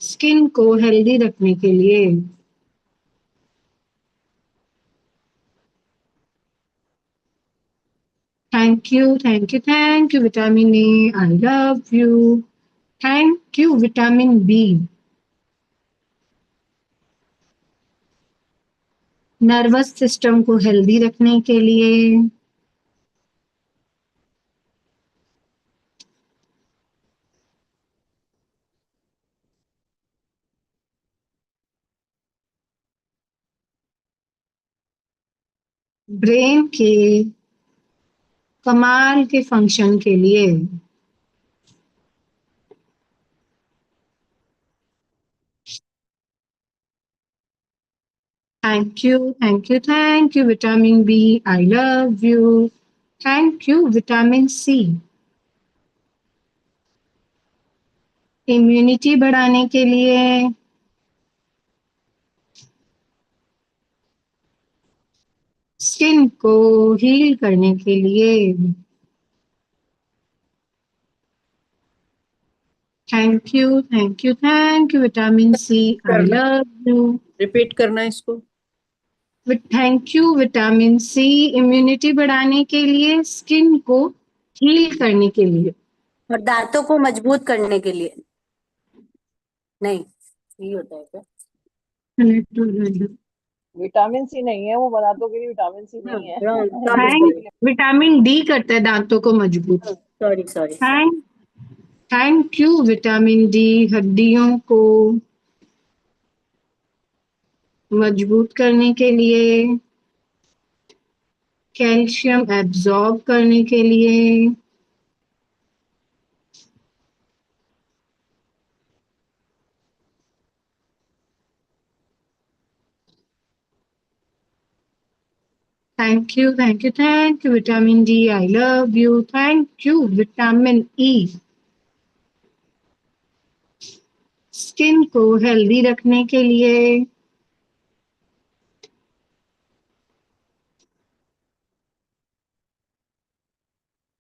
Skin को healthy रखने के लिए। Thank you, thank you, thank you vitamin A, I love you. Thank you vitamin B, nervous system को healthy रखने के लिए। ब्रेन के कमाल के फंक्शन के लिए। Thank you, thank you, thank you vitamin B, I love you. Thank you vitamin C, immunity बढ़ाने के लिए। स्किन को हील करने के लिए। Thank you, thank you, thank you vitamin C, I करना, लव यू। रिपीट करना इसको। Thank you vitamin C, immunity बढ़ाने के लिए, स्किन को हील करने के लिए। और दांतों को मजबूत करने के लिए। नहीं, यही होता है क्या? विटामिन सी नहीं है वो, दांतों के लिए विटामिन सी नहीं है। थैंक विटामिन डी करता है दांतों को मजबूत। Sorry sorry. Thank thank you vitamin D, हड्डियों को मजबूत करने के लिए, कैल्शियम एब्जॉर्ब करने के लिए। Thank you, thank you, thank you vitamin D, I love you. Thank you vitamin E, skin को हेल्दी रखने के लिए।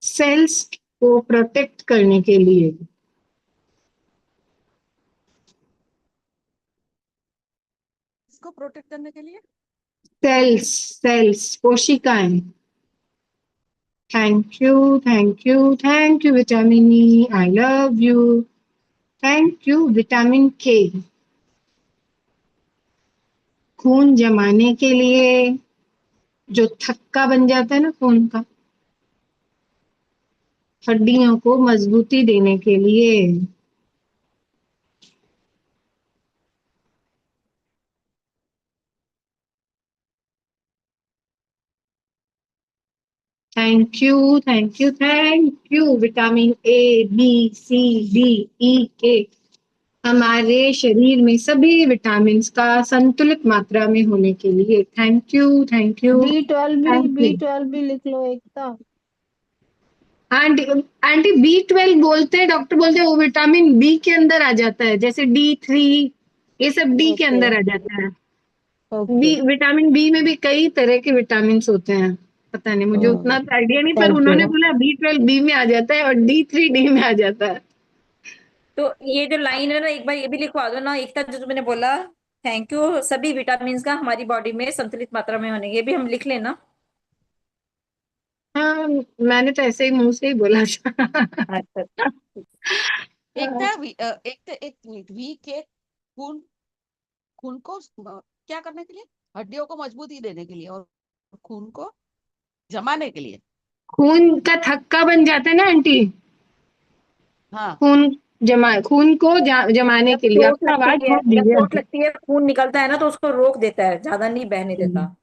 सेल्स को प्रोटेक्ट करने के लिए। इसको प्रोटेक्ट करने के लिए सेल्स, सेल्स कोशिकाएं। Thank you, thank you, thank you vitamin E, I love you. Thank you vitamin के, खून जमाने के लिए, जो थक्का बन जाता है ना खून का, हड्डियों को मजबूती देने के लिए। Thank you, thank you, thank you vitamin A, B, C, D, E, K, हमारे शरीर में सभी विटामिन का संतुलित मात्रा में होने के लिए। Thank you, thank you, thank you. B12 भी लिख लो एकता। आंटी, आंटी B12 बोलते हैं, डॉक्टर बोलते हैं वो विटामिन बी के अंदर आ जाता है, जैसे D3, ये सब डी के ओके अंदर आ जाता है। ओके। बी, विटामिन बी में भी कई तरह के विटामिन होते हैं, पता नहीं मुझे उतना आइडिया नहीं, पर थैंक उन्होंने यू। बोला B12 बी में आ जाता है और D3 डी में आ जाता है। तो ये जो लाइन है ना, एक बार ये भी लिखवा दो ना एकता, जो मैंने बोला। थैंक यू सभी विटामिन का हमारी बॉडी में संतुलित मात्रा में होने, ये भी हम लिख लेना। हाँ, मैंने तो ऐसे ही मुंह से ही बोला अच्छा। एकता एक मिनट, वी के खून, खून को क्या करने के लिए? हड्डियों को मजबूती देने के लिए और खून को जमाने के लिए। खून का थक्का बन जाता है ना आंटी, हाँ खून को जमाने जब के लिए। चोट आपका आवाज लगती है, बहुत जब धीरे चोट आती लगती है, खून निकलता है ना, तो उसको रोक देता है, ज्यादा नहीं बहने है। देता।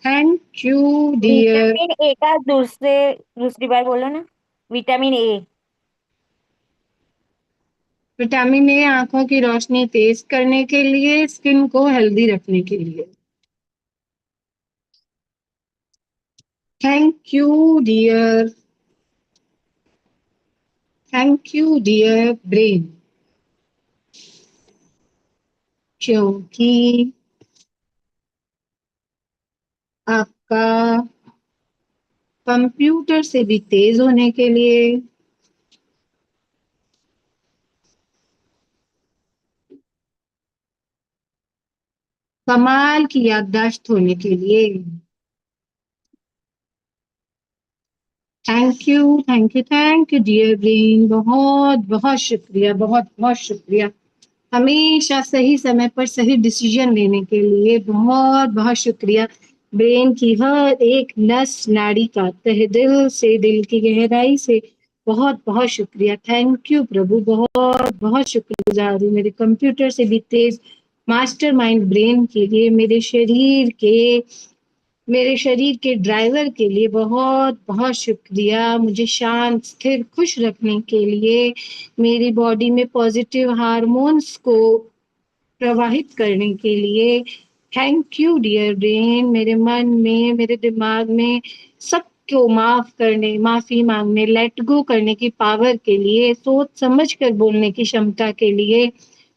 Thank you dear. Vitamin A का दूसरी बार बोलो ना। Vitamin A. विटामिन ए आंखों की रोशनी तेज करने के लिए, स्किन को हेल्दी रखने के लिए। Thank you dear, thank you dear brain, क्योंकि आपका कंप्यूटर से भी तेज होने के लिए, कमाल की याददाश्त होने के लिए। थैंक यू डियर ब्रेन, बहुत बहुत शुक्रिया, बहुत बहुत शुक्रिया। हमेशा सही समय पर सही डिसीजन लेने के लिए बहुत बहुत शुक्रिया। ब्रेन की हर एक नस नाड़ी का तहे दिल से, दिल की गहराई से बहुत बहुत शुक्रिया। थैंक यू प्रभु, बहुत बहुत शुक्रगुजार हूँ मेरे कंप्यूटर से भी तेज मास्टरमाइंड ब्रेन के लिए, मेरे शरीर के ड्राइवर के लिए बहुत बहुत शुक्रिया। मुझे शांत, स्थिर, खुश रखने के लिए, मेरी बॉडी में पॉजिटिव हार्मोन्स को प्रवाहित करने के लिए थैंक यू डियर ब्रेन। मेरे मन में, मेरे दिमाग में सबको माफ करने, माफी मांगने, लेट गो करने की पावर के लिए, सोच समझ कर बोलने की क्षमता के लिए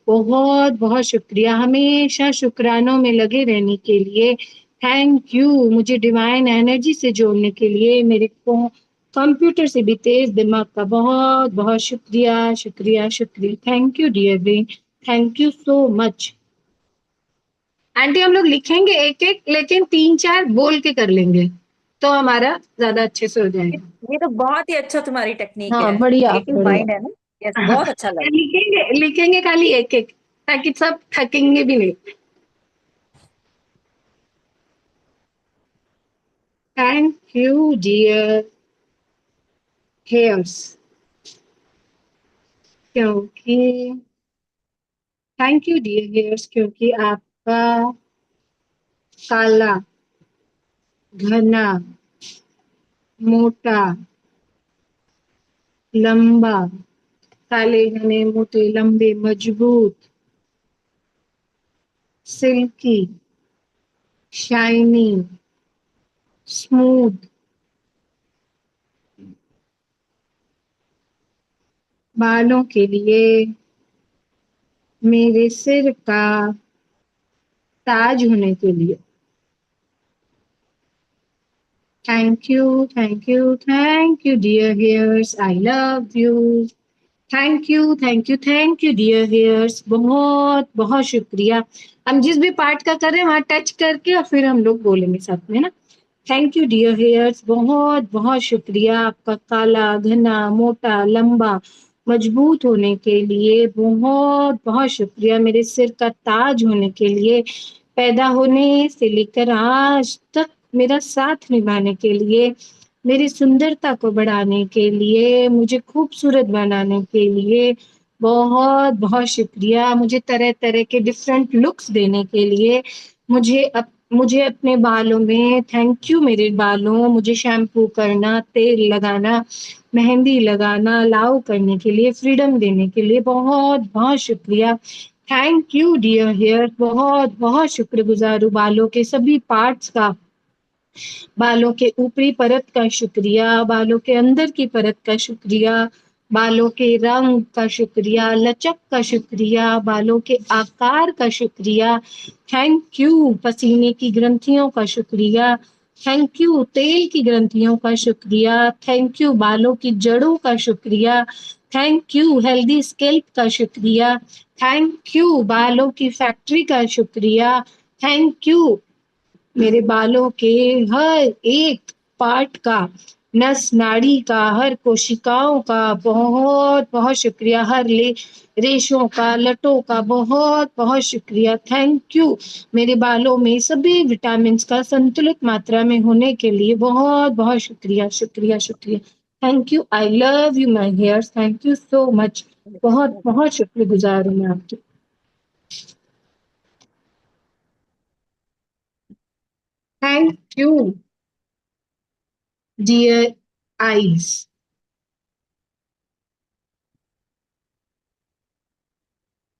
बहुत बहुत शुक्रिया। हमेशा शुक्रानों में लगे रहने के लिए थैंक यू। मुझे डिवाइन एनर्जी से जोड़ने के लिए, मेरे को कंप्यूटर से भी तेज दिमाग का बहुत बहुत शुक्रिया, शुक्रिया, शुक्रिया। Thank you dear brain, thank you so much. Aunty हम लोग लिखेंगे एक एक, लेकिन 3-4 बोल के कर लेंगे तो हमारा ज्यादा अच्छे से हो जाएगा। ये तो बहुत ही अच्छा तुम्हारी टेक्निक हाँ है, बढ़िया क्रिएटिव बढ़िया। माइंड है ना। यस, हाँ, बहुत अच्छा लगा। लिखेंगे लिखेंगे खाली एक एक, ताकि सब थकेंगे भी नहीं। थैंक यू डियर हेयर्स, क्योंकि थैंक यू डियर हेयर्स, क्योंकि आपका काला, घना, मोटा, लंबा, काले घने मोटे लंबे मजबूत, सिल्की, शाइनी, स्मूथ बालों के लिए, मेरे सिर का ताज होने के लिए thank you dear hairs, I love you. Thank you dear hairs, बहुत बहुत शुक्रिया। हम जिस भी पार्ट का कर रहे हैं वहां टच करके और फिर हम लोग बोलेंगे साथ में ना। थैंक यू डियर हेयर्स, बहुत बहुत शुक्रिया आपका काला, घना, मोटा, लंबा, मजबूत होने के लिए बहुत बहुत शुक्रिया। मेरे सिर का ताज होने के लिए, पैदा होने से लेकर आज तक मेरा साथ निभाने के लिए, मेरी सुंदरता को बढ़ाने के लिए, मुझे खूबसूरत बनाने के लिए बहुत बहुत शुक्रिया। मुझे तरह तरह के डिफरेंट लुक्स देने के लिए, मुझे अपने बालों में, थैंक यू मेरे बालों, मुझे शैम्पू करना, तेल लगाना, मेहंदी लगाना, लाव करने के लिए, फ्रीडम देने के लिए बहुत बहुत शुक्रिया। थैंक यू डियर हेयर, बहुत बहुत शुक्रगुजार हूँ बालों के सभी पार्ट्स का, बालों के ऊपरी परत का शुक्रिया, बालों के अंदर की परत का शुक्रिया, बालों के रंग का शुक्रिया, लचक का शुक्रिया, बालों के आकार का शुक्रिया। थैंक यू पसीने की ग्रंथियों का शुक्रिया, थैंक यू तेल की ग्रंथियों का शुक्रिया, थैंक यू बालों की जड़ों का शुक्रिया, थैंक यू हेल्दी स्कैल्प का शुक्रिया, थैंक यू बालों की फैक्ट्री का शुक्रिया, थैंक यू मेरे बालों के हर एक पार्ट का, नस नाड़ी का, हर कोशिकाओं का बहुत बहुत शुक्रिया, हर रेशों का, लटों का बहुत बहुत शुक्रिया। थैंक यू मेरे बालों में सभी विटामिन का संतुलित मात्रा में होने के लिए बहुत बहुत शुक्रिया, शुक्रिया, शुक्रिया। Thank you, I love you my hairs, thank you so much. बहुत बहुत शुक्रगुजार हूँ मैं आपकी। Thank you dear eyes,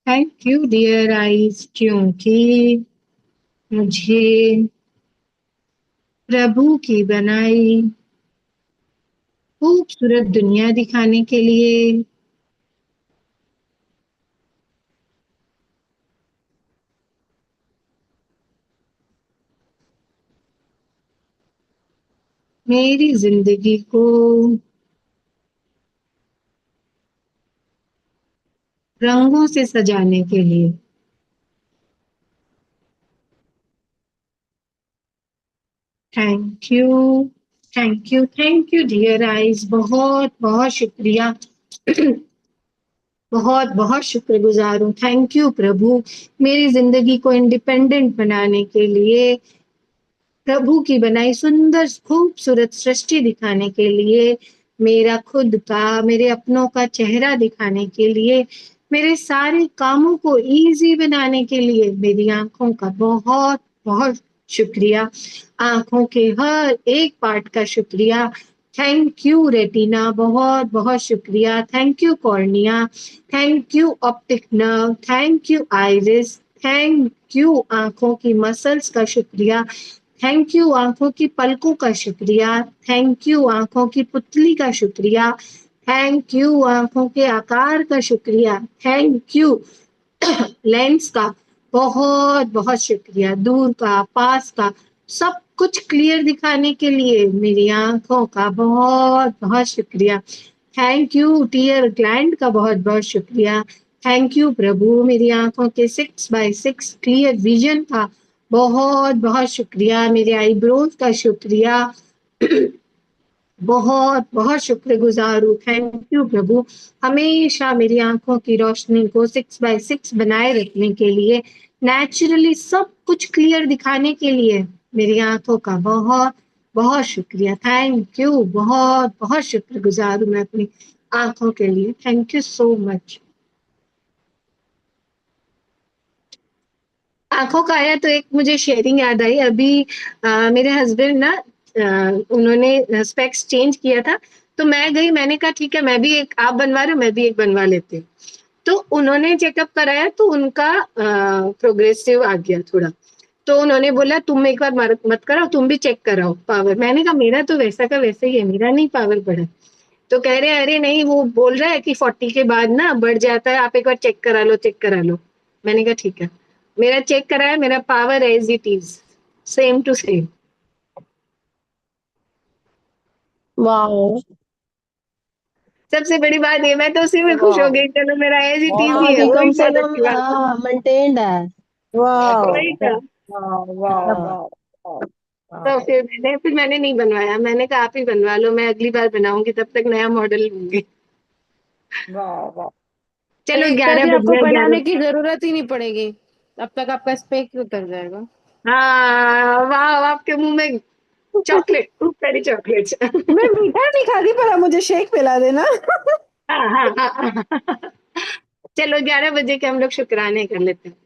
thank you dear eyes, क्योंकि मुझे प्रभु की बनाई खूबसूरत दुनिया दिखाने के लिए, मेरी जिंदगी को रंगों से सजाने के लिए, थैंक यू डियर आइज, बहुत बहुत शुक्रिया। बहुत बहुत शुक्रगुजार हूँ। थैंक यू प्रभु, मेरी जिंदगी को इंडिपेंडेंट बनाने के लिए, प्रभु की बनाई सुंदर खूबसूरत सृष्टि दिखाने के लिए, मेरा खुद का, मेरे अपनों का चेहरा दिखाने के लिए, मेरे सारे कामों को इजी बनाने के लिए मेरी आंखों का बहुत बहुत शुक्रिया। आंखों के हर एक पार्ट का शुक्रिया। थैंक यू रेटिना, बहुत बहुत शुक्रिया। Thank you cornea, thank you optic nerve, thank you iris, thank you आंखों की मसल्स का शुक्रिया। थैंक यू आंखों की पलकों का शुक्रिया। थैंक यू आंखों की पुतली का शुक्रिया। थैंक यू आंखों के आकार का शुक्रिया। थैंक यू लेंस का बहुत बहुत शुक्रिया। दूर का, पास का, सब कुछ क्लियर दिखाने के लिए मेरी आंखों का बहुत बहुत शुक्रिया। थैंक यू टीयर ग्लैंड का बहुत बहुत शुक्रिया। थैंक यू प्रभु, मेरी आंखों के 6x6 क्लियर विजन का बहुत बहुत शुक्रिया। मेरे आईब्रोज का शुक्रिया। बहुत बहुत शुक्रगुजार हूँ। थैंक यू प्रभु, हमेशा मेरी आंखों की रोशनी को 6x6 बनाए रखने के लिए, नेचुरली सब कुछ क्लियर दिखाने के लिए मेरी आंखों का बहुत बहुत शुक्रिया। थैंक यू, बहुत बहुत शुक्रगुजार हूँ मैं अपनी आंखों के लिए। Thank you so much. आंखों का आया तो एक मुझे शेयरिंग याद आई अभी। मेरे हस्बैंड ना, उन्होंने स्पेक्स चेंज किया था, तो मैं गई, मैंने कहा ठीक है, मैं भी एक, आप बनवा रहे हो मैं भी एक बनवा लेती हूँ। तो उन्होंने चेकअप कराया तो उनका प्रोग्रेसिव आ गया थोड़ा, तो उन्होंने बोला तुम एक बार मत कराओ, तुम भी चेक कराओ पावर। मैंने कहा मेरा तो वैसा का वैसा ही है, मेरा नहीं पावर बढ़ा। तो कह रहे अरे नहीं, वो बोल रहा है कि 40 के बाद ना बढ़ जाता है, आप एक बार चेक करा लो, चेक करा लो। मैंने कहा ठीक है, मेरा चेक कराया, मेरा power as it is, same to same. Wow. सबसे बड़ी बात ये, मैं तो उसी में खुश हो वाह गई, चलो मेरा एज इट इज हाँ ही है, कि वही कम से बहुत कम अच्छी बात है। हाँ मेंटेन्ड है। वही वाओ। था। वाह वाह हाँ। वाह वाह तो वाह फिर मैंने नहीं बनवाया, मैंने कहा आप ही बनवा लो, मैं अगली बार बनाऊंगी, तब तक नया मॉडल लूंगी। वाह वाह। तो चलो एक 11 तरह बज आपको गए, बनाने 11। की जरूरत ही नहीं पड़ेगी, अब तक आपका स्पेक उतर जाएगा। हाँ वाह, आपके मुंह में चॉकलेट, खूब सारी चॉकलेट्स। मैं मीठा नहीं खाती, पर आप मुझे शेक पिला देना। हाँ हाँ हाँ। चलो 11 बजे के हम लोग शुक्राने कर लेते हैं।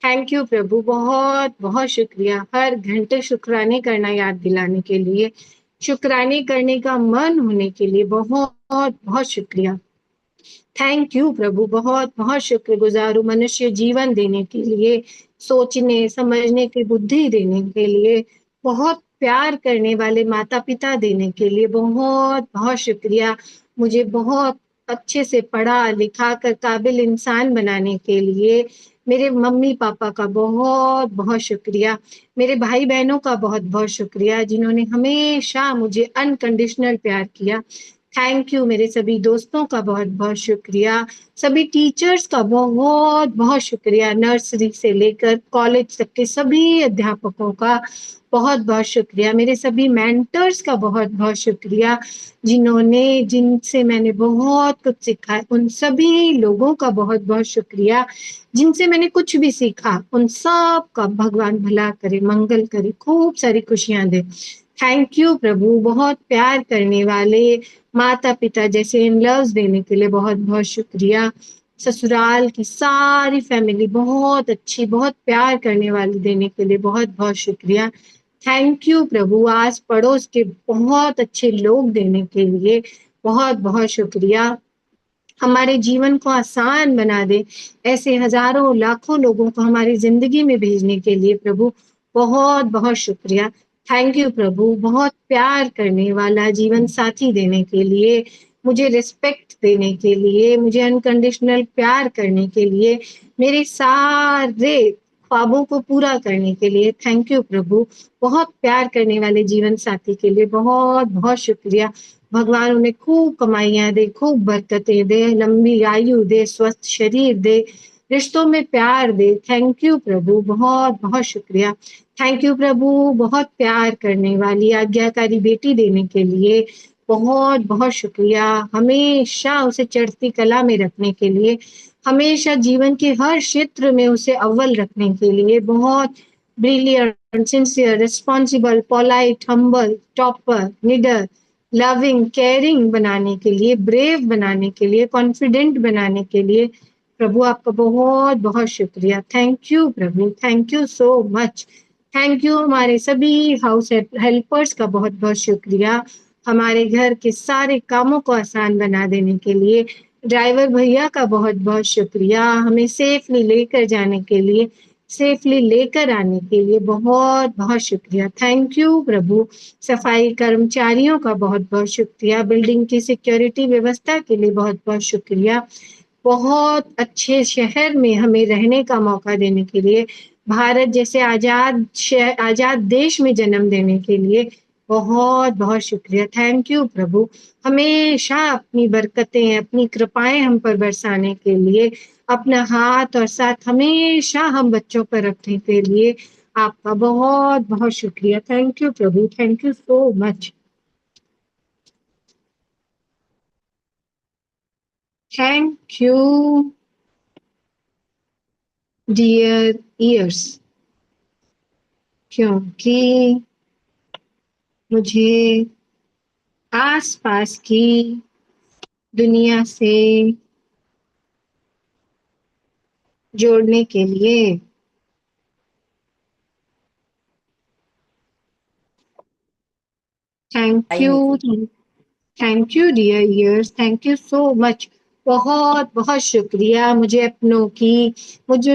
थैंक यू प्रभु, बहुत बहुत शुक्रिया, हर घंटे शुक्राने करना याद दिलाने के लिए, शुक्राने करने का मन होने के लिए बहुत बहुत शुक्रिया। थैंक यू प्रभु, बहुत बहुत शुक्रगुजार हूँ मनुष्य जीवन देने के लिए, सोचने समझने की बुद्धि देने के लिए, बहुत प्यार करने वाले माता पिता देने के लिए बहुत बहुत शुक्रिया। मुझे बहुत अच्छे से पढ़ा लिखा कर काबिल इंसान बनाने के लिए मेरे मम्मी पापा का बहुत बहुत शुक्रिया। मेरे भाई बहनों का बहुत बहुत शुक्रिया, जिन्होंने हमेशा मुझे अनकंडीशनल प्यार किया। थैंक यू मेरे सभी दोस्तों का बहुत बहुत शुक्रिया, सभी टीचर्स का बहुत बहुत शुक्रिया, नर्सरी से लेकर कॉलेज तक के सभी अध्यापकों का बहुत बहुत शुक्रिया, मेरे सभी मेंटर्स का बहुत बहुत शुक्रिया, जिनसे मैंने बहुत कुछ सीखा है, उन सभी लोगों का बहुत बहुत शुक्रिया, जिनसे मैंने कुछ भी सीखा, उन सब का भगवान भला करे, मंगल करे, खूब सारी खुशियां दे। थैंक यू प्रभु, बहुत प्यार करने वाले माता पिता जैसे इन लव्स देने के लिए बहुत बहुत शुक्रिया। ससुराल की सारी फैमिली बहुत अच्छी, बहुत प्यार करने वाली देने के लिए बहुत बहुत शुक्रिया। थैंक यू प्रभु, आस पड़ोस के बहुत अच्छे लोग देने के लिए बहुत बहुत शुक्रिया। हमारे जीवन को आसान बना दे, ऐसे हजारों लाखों लोगों को हमारी जिंदगी में भेजने के लिए प्रभु बहुत बहुत शुक्रिया। थैंक यू प्रभु, बहुत प्यार करने वाला जीवन साथी देने के लिए, मुझे रिस्पेक्ट देने के लिए, मुझे अनकंडीशनल प्यार करने के लिए, मेरे सारे ख्वाबों को पूरा करने के लिए थैंक यू प्रभु। बहुत प्यार करने वाले जीवन साथी के लिए बहुत बहुत शुक्रिया। भगवान उन्हें खूब कमाइयां दे, खूब बरकतें दे, लंबी आयु दे, स्वस्थ शरीर दे, रिश्तों में प्यार दे। थैंक यू प्रभु, बहुत बहुत शुक्रिया। थैंक यू प्रभु, बहुत प्यार करने वाली आज्ञाकारी बेटी देने के लिए बहुत बहुत शुक्रिया। हमेशा उसे चढ़ती कला में रखने के लिए, हमेशा जीवन के हर क्षेत्र में उसे अव्वल रखने के लिए, बहुत brilliant, sincere, responsible, polite, humble, topper, निडर, लविंग, केयरिंग बनाने के लिए, ब्रेव बनाने के लिए, कॉन्फिडेंट बनाने के लिए प्रभु आपका बहुत बहुत शुक्रिया। थैंक यू प्रभु, thank you so much. Thank you हमारे सभी हाउस हेल्पर्स का बहुत बहुत शुक्रिया, हमारे घर के सारे कामों को आसान बना देने के लिए। ड्राइवर भैया का बहुत बहुत शुक्रिया, हमें सेफली लेकर जाने के लिए, सेफली लेकर आने के लिए बहुत बहुत शुक्रिया। थैंक यू प्रभु। सफाई कर्मचारियों का बहुत बहुत शुक्रिया, बिल्डिंग की सिक्योरिटी व्यवस्था के लिए बहुत बहुत शुक्रिया, बहुत अच्छे शहर में हमें रहने का मौका देने के लिए, भारत जैसे आजाद देश में जन्म देने के लिए बहुत बहुत शुक्रिया। थैंक यू प्रभु, हमेशा अपनी बरकतें, अपनी कृपाएं हम पर बरसाने के लिए, अपना हाथ और साथ हमेशा हम बच्चों पर रखने के लिए आपका बहुत बहुत शुक्रिया। थैंक यू प्रभु, thank you so much. Thank you dear ears, क्योंकि मुझे आसपास की दुनिया से जोड़ने के लिए thank you, thank you dear ears, thank you so much. बहुत बहुत शुक्रिया मुझे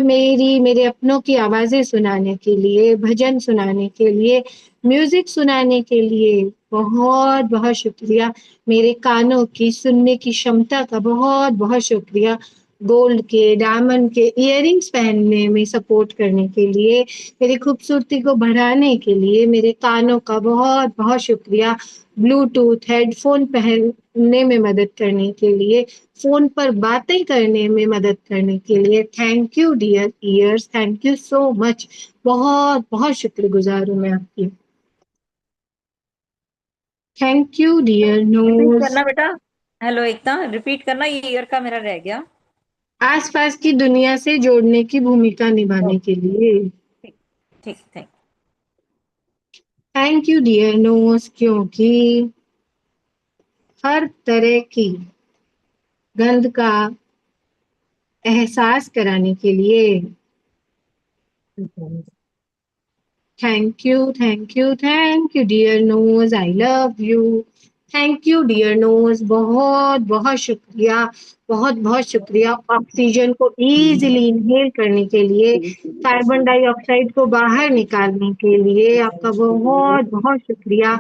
मेरे अपनों की आवाजें सुनाने के लिए, भजन सुनाने के लिए, म्यूजिक सुनाने के लिए बहुत बहुत शुक्रिया। मेरे कानों की सुनने की क्षमता का बहुत बहुत शुक्रिया। गोल्ड के, डायमंड के इयररिंग्स पहनने में सपोर्ट करने के लिए, मेरी खूबसूरती को बढ़ाने के लिए मेरे कानों का बहुत बहुत शुक्रिया। ब्लूटूथ हेडफोन पहनने में मदद करने के लिए, फोन पर बातें करने में मदद करने के लिए thank you dear ears, thank you so much. बहुत बहुत शुक्रगुजार हूँ मैं आपकी। Thank you dear repeat nose. करना बेटा। हेलो एकता, रिपीट करना, ये ईयर का मेरा रह गया। आसपास की दुनिया से जोड़ने की भूमिका निभाने के लिए ठीक ठीक, thank thank you dear nose, क्योंकि हर तरह की गंध का एहसास कराने के लिए thank you, thank you, thank you dear nose, I love you. Thank you dear nose, बहुत बहुत शुक्रिया, बहुत बहुत शुक्रिया। ऑक्सीजन को इजीली इनहेल करने के लिए, कार्बन डाइऑक्साइड को बाहर निकालने के लिए आपका बहुत बहुत शुक्रिया।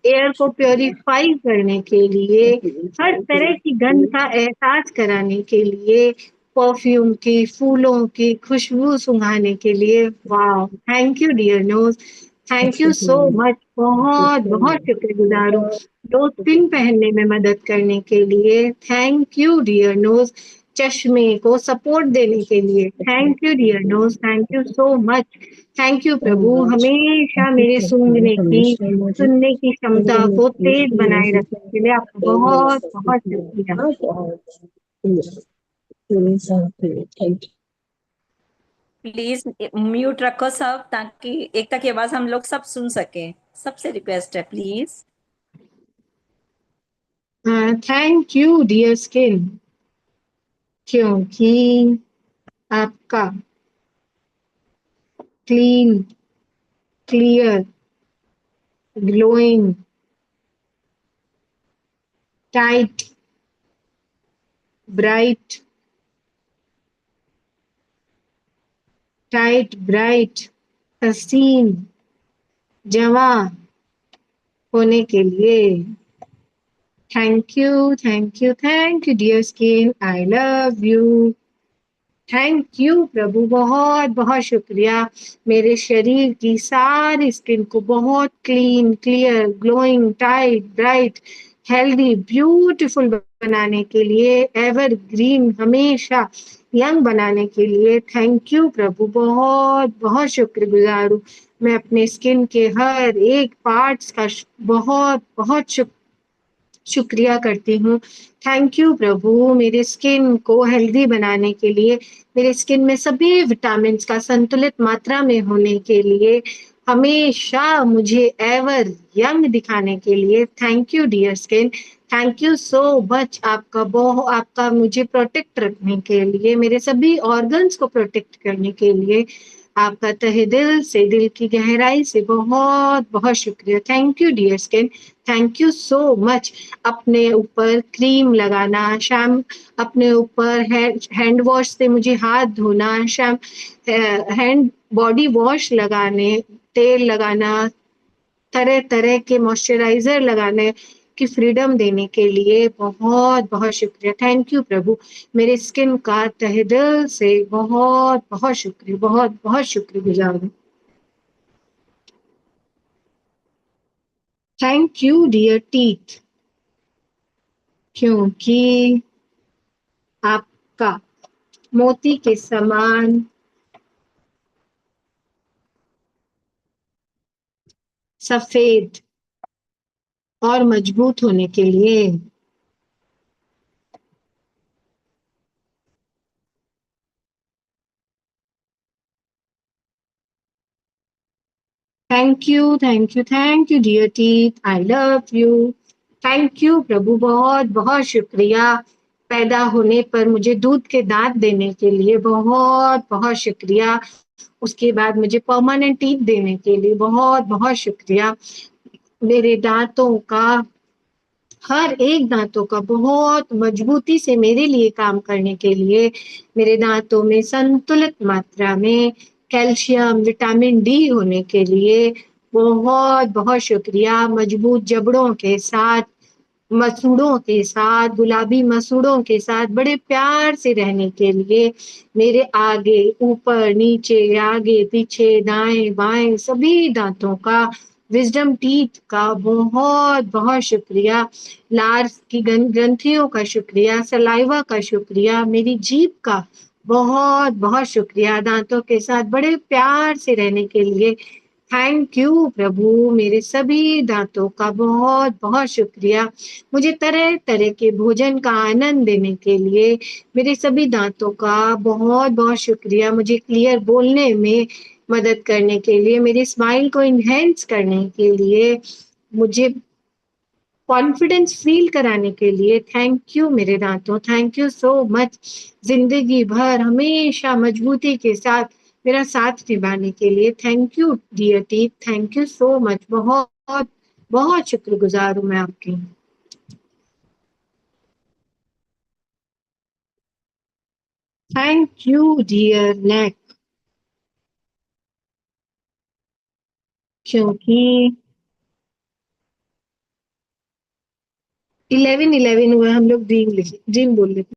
एयर को प्योरीफाई करने के लिए, हर तरह की गंध का एहसास कराने के लिए, परफ्यूम की, फूलों की खुशबू सुंघाने के लिए। वाह, thank you dear nose, thank you so much. बहुत बहुत शुक्रगुजार हूँ। दो पिन पहनने में मदद करने के लिए थैंक यू डियर नोज। चश्मे को सपोर्ट देने के लिए thank you dear nose, thank you so much. Thank you प्रभु, हमेशा मेरे सुनने की क्षमता को तेज बनाए रखने के लिए आपका बहुत बहुत शुक्रिया। प्लीज म्यूट रखो सब, ताकि एकता की आवाज हम लोग सब सुन सके। सबसे रिक्वेस्ट है please. Thank you dear skin, क्योंकि आपका clean, clear, glowing, tight, bright, bright, हसीन, जवां होने के लिए thank you, thank you, thank you dear skin, I love you. Thank you प्रभु, बहुत बहुत शुक्रिया। मेरे शरीर की सारी स्किन को बहुत clean, clear, glowing, tight, bright, healthy, beautiful बनाने के लिए, एवर ग्रीन, हमेशा यंग बनाने के लिए थैंक यू प्रभु, बहुत बहुत शुक्रगुजार हूँ। मैं अपने स्किन के हर एक पार्ट्स का बहुत बहुत शुक्रिया करती हूँ। थैंक यू प्रभु, मेरे स्किन को हेल्दी बनाने के लिए, मेरे स्किन में सभी विटामिन्स का संतुलित मात्रा में होने के लिए, हमेशा मुझे एवर यंग दिखाने के लिए। Thank you dear skin, thank you so much. आपका मुझे प्रोटेक्ट रखने के लिए, मेरे सभी ऑर्गन्स को प्रोटेक्ट करने के लिए आपका तहे दिल से, दिल की गहराई से बहुत बहुत शुक्रिया। Thank you dear skin, thank you so much. अपने ऊपर क्रीम लगाना, अपने ऊपर हैंड वॉश से मुझे हाथ धोना, हैंड बॉडी वॉश लगाने, तेल लगाना, तरह तरह के मॉइस्चराइजर लगाने की फ्रीडम देने के लिए बहुत बहुत शुक्रिया। थैंक यू प्रभु, मेरे स्किन का तहे दिल से बहुत बहुत शुक्रिया, बहुत बहुत शुक्रगुजार हूँ। थैंक यू डियर टीथ, क्योंकि आपका मोती के समान सफेद और मजबूत होने के लिए। Thank you thank you thank you dear teeth, I love you. Thank you प्रभु, बहुत बहुत शुक्रिया। पैदा होने पर मुझे दूध के दांत देने के लिए बहुत बहुत शुक्रिया। उसके बाद मुझे परमानेंट टीथ देने के लिए बहुत बहुत शुक्रिया। मेरे दांतों का, हर एक दांतों का बहुत मजबूती से मेरे लिए काम करने के लिए, मेरे दांतों में संतुलित मात्रा में कैल्शियम, विटामिन डी होने के लिए बहुत बहुत शुक्रिया। मजबूत जबड़ों के साथ, मसूड़ों के साथ, गुलाबी मसूड़ों के साथ बड़े प्यार से रहने के लिए, मेरे आगे, ऊपर, नीचे, आगे, पीछे, दाएं बाएं सभी दांतों का, विजडम टीथ का बहुत बहुत शुक्रिया। लार्स की ग्रंथियों का शुक्रिया, सलाइवा का शुक्रिया, मेरी जीभ का बहुत बहुत शुक्रिया। दांतों के साथ बड़े प्यार से रहने के लिए थैंक यू प्रभु, मेरे सभी दांतों का बहुत बहुत शुक्रिया। मुझे तरह तरह के भोजन का आनंद देने के लिए मेरे सभी दांतों का बहुत बहुत शुक्रिया। मुझे क्लियर बोलने में मदद करने के लिए, मेरे स्माइल को इन्हेंस करने के लिए, मुझे कॉन्फिडेंस फील कराने के लिए थैंक यू मेरे दांतों, थैंक यू सो मच। जिंदगी भर हमेशा मजबूती के साथ मेरा साथ निभाने के लिए thank you dear teeth, thank you so much. बहुत बहुत शुक्रगुजार हूँ मैं आपकी। थैंक यू डियर नेक, क्योंकि 11-11 हुआ, हम लोग ड्रीम बोल लेते।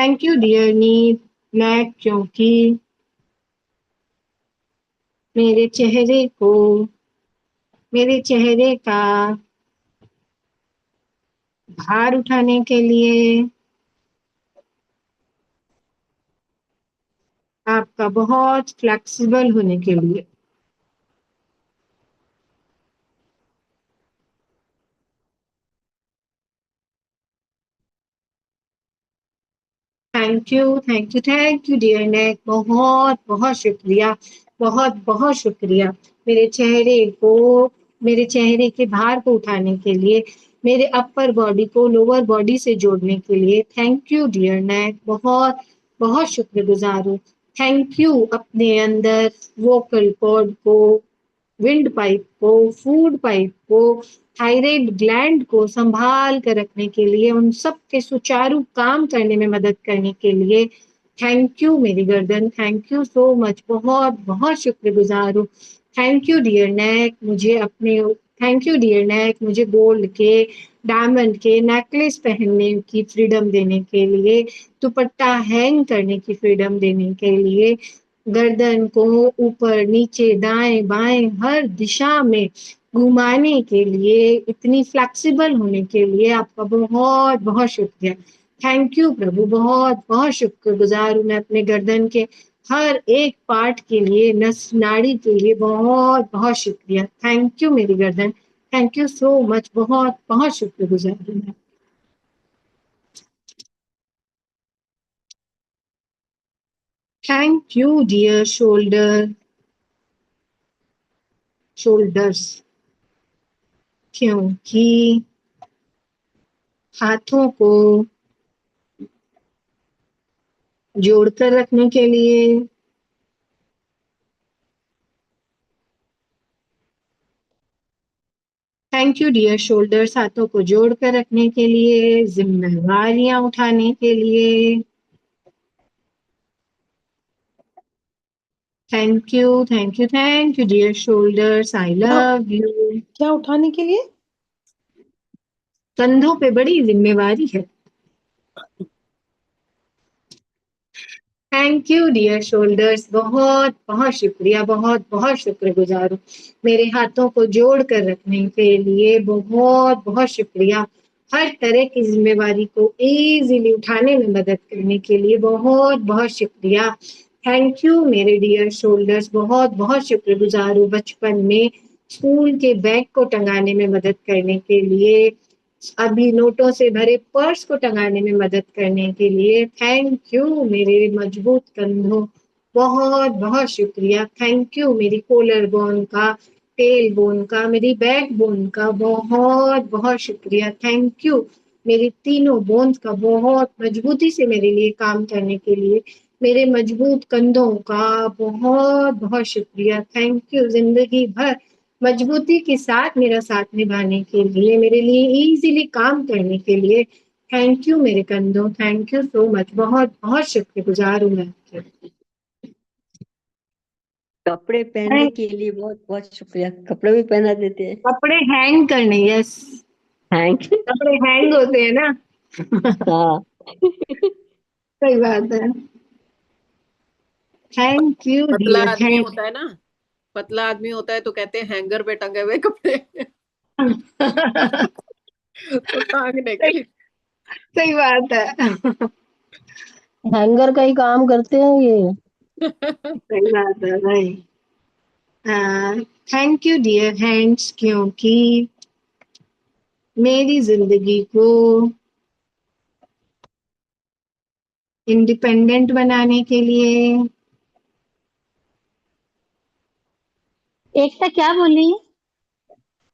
थैंक यू डियर नीत मैं, क्योंकि मेरे चेहरे का भार उठाने के लिए आपका बहुत फ्लेक्सिबल होने के लिए थैंक यू डियर नेक, बहुत बहुत शुक्रिया, बहुत बहुत शुक्रिया मेरे चेहरे के भार को उठाने के लिए, मेरे अपर बॉडी को लोअर बॉडी से जोड़ने के लिए। थैंक यू डियर नेक, बहुत बहुत शुक्रगुजार हूँ। थैंक यू अपने अंदर वोकल कॉर्ड को, विंड पाइप को, फूड पाइप को, थायराइड ग्लैंड को संभाल कर रखने के लिए, उन सब के सुचारू काम करने में मदद करने के लिए। थैंक यू मेरी गर्दन, थैंक यू सो मच, बहुत बहुत शुक्रगुजार हूँ। थैंक यू डियर नेक, मुझे गोल्ड के, डायमंड के नेकलेस पहनने की फ्रीडम देने के लिए, दुपट्टा हैंग करने की फ्रीडम देने के लिए, गर्दन को ऊपर नीचे दाएं बाएं हर दिशा में घुमाने के लिए, इतनी फ्लेक्सिबल होने के लिए आपका बहुत बहुत शुक्रिया। थैंक यू प्रभु, बहुत बहुत शुक्रगुजार हूँ मैं अपने गर्दन के हर एक पार्ट के लिए, नस नाड़ी के लिए बहुत बहुत शुक्रिया। थैंक यू मेरी गर्दन, थैंक यू सो मच, बहुत बहुत शुक्रगुजार हूँ मैं। थैंक यू डियर शोल्डर्स, क्योंकि हाथों को जोड़कर रखने के लिए, थैंक यू डियर शोल्डर्स, हाथों को जोड़कर रखने के लिए, जिम्मेवारियां उठाने के लिए। Thank you dear shoulders, I love you. क्या उठाने के लिए? कंधों पे बड़ी जिम्मेवारी है। थैंक यू डियर शोल्डर्स, बहुत बहुत शुक्रिया, बहुत बहुत शुक्रगुजार हूँ। मेरे हाथों को जोड़ कर रखने के लिए बहुत बहुत शुक्रिया। हर तरह की जिम्मेवारी को इजीली उठाने में मदद करने के लिए बहुत बहुत शुक्रिया। थैंक यू मेरे डियर शोल्डर्स, बहुत बहुत शुक्रगुजार हूँ। बचपन में स्कूल के बैग को टंगाने में मदद करने के लिए, अभी नोटों से भरे पर्स को टंगाने में मदद करने के लिए। थैंक यू मेरे मजबूत कंधों, बहुत बहुत शुक्रिया। थैंक यू मेरी कोलर बोन का, टेल बोन का, मेरी बैक बोन का बहुत बहुत शुक्रिया। थैंक यू मेरी तीनों बोन्स का बहुत मजबूती से मेरे लिए काम करने के लिए, मेरे मजबूत कंधों का बहुत बहुत शुक्रिया। थैंक यू जिंदगी भर मजबूती के साथ मेरा साथ निभाने के लिए, मेरे लिए इजीली काम करने के लिए। थैंक यू मेरे कंधों, थैंक यू सो मच, बहुत बहुत शुक्रगुजार हूँ मैं आपके। कपड़े पहनने के लिए बहुत बहुत शुक्रिया। कपड़े भी पहना देते हैं। कपड़े हैंग करने, यस, थैंक यू। कपड़े हैंग होते हैं ना। हाँ। सही बात है। थैंक यू पतला डियर, आदमी होता है ना, पतला आदमी होता है तो कहते हैं हैंगर पे टंगे हुए कपड़े तो टांगने के लिए। सही बात है। हैंगर का ही काम करते हैं ये। सही बात है भाई। थैंक यू डियर हैंड्स, क्योंकि मेरी जिंदगी को इंडिपेंडेंट बनाने के लिए। एकता क्या बोली?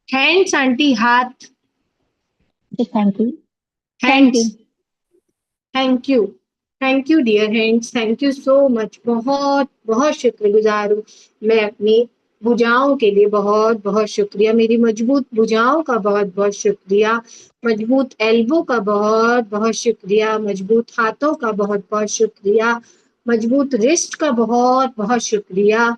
हैंड्स आंटी, हाथ। Thank you. Hands, thank you dear hands, thank you so much, बहुत बहुत शुक्रगुजार हूँ मैं अपनी भुजाओं के लिए। बहुत बहुत शुक्रिया, मेरी मजबूत भुजाओं का बहुत बहुत शुक्रिया, मजबूत एल्बो का बहुत बहुत शुक्रिया, मजबूत हाथों का बहुत बहुत शुक्रिया, मजबूत रिस्ट का बहुत बहुत शुक्रिया,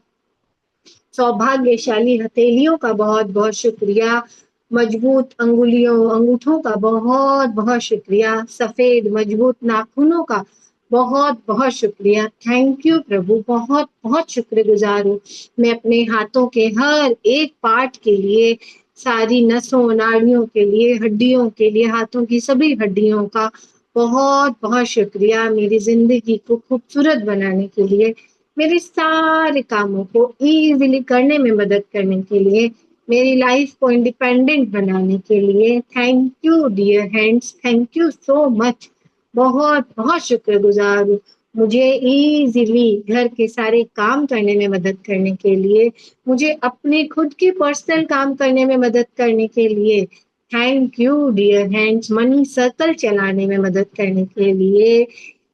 सौभाग्यशाली हथेलियों का बहुत बहुत शुक्रिया, मजबूत अंगूठों का बहुत बहुत शुक्रिया, सफेद मजबूत नाखूनों का बहुत बहुत शुक्रिया। थैंक यू प्रभु, बहुत बहुत शुक्रगुजार हूँ मैं अपने हाथों के हर एक पार्ट के लिए, सारी नसों नाड़ियों के लिए, हड्डियों के लिए, हाथों की सभी हड्डियों का बहुत बहुत शुक्रिया। मेरी जिंदगी को खूबसूरत बनाने के लिए, मेरे सारे कामों को इजीली करने में मदद करने के लिए, मेरी लाइफ को इंडिपेंडेंट बनाने के लिए। Thank you dear hands, thank you so much. बहुत बहुत शुक्रगुजार हूँ मुझे इजीली घर के सारे काम करने में मदद करने के लिए, मुझे अपने खुद के पर्सनल काम करने में मदद करने के लिए। Thank you dear hands, money circle चलाने में मदद करने के लिए,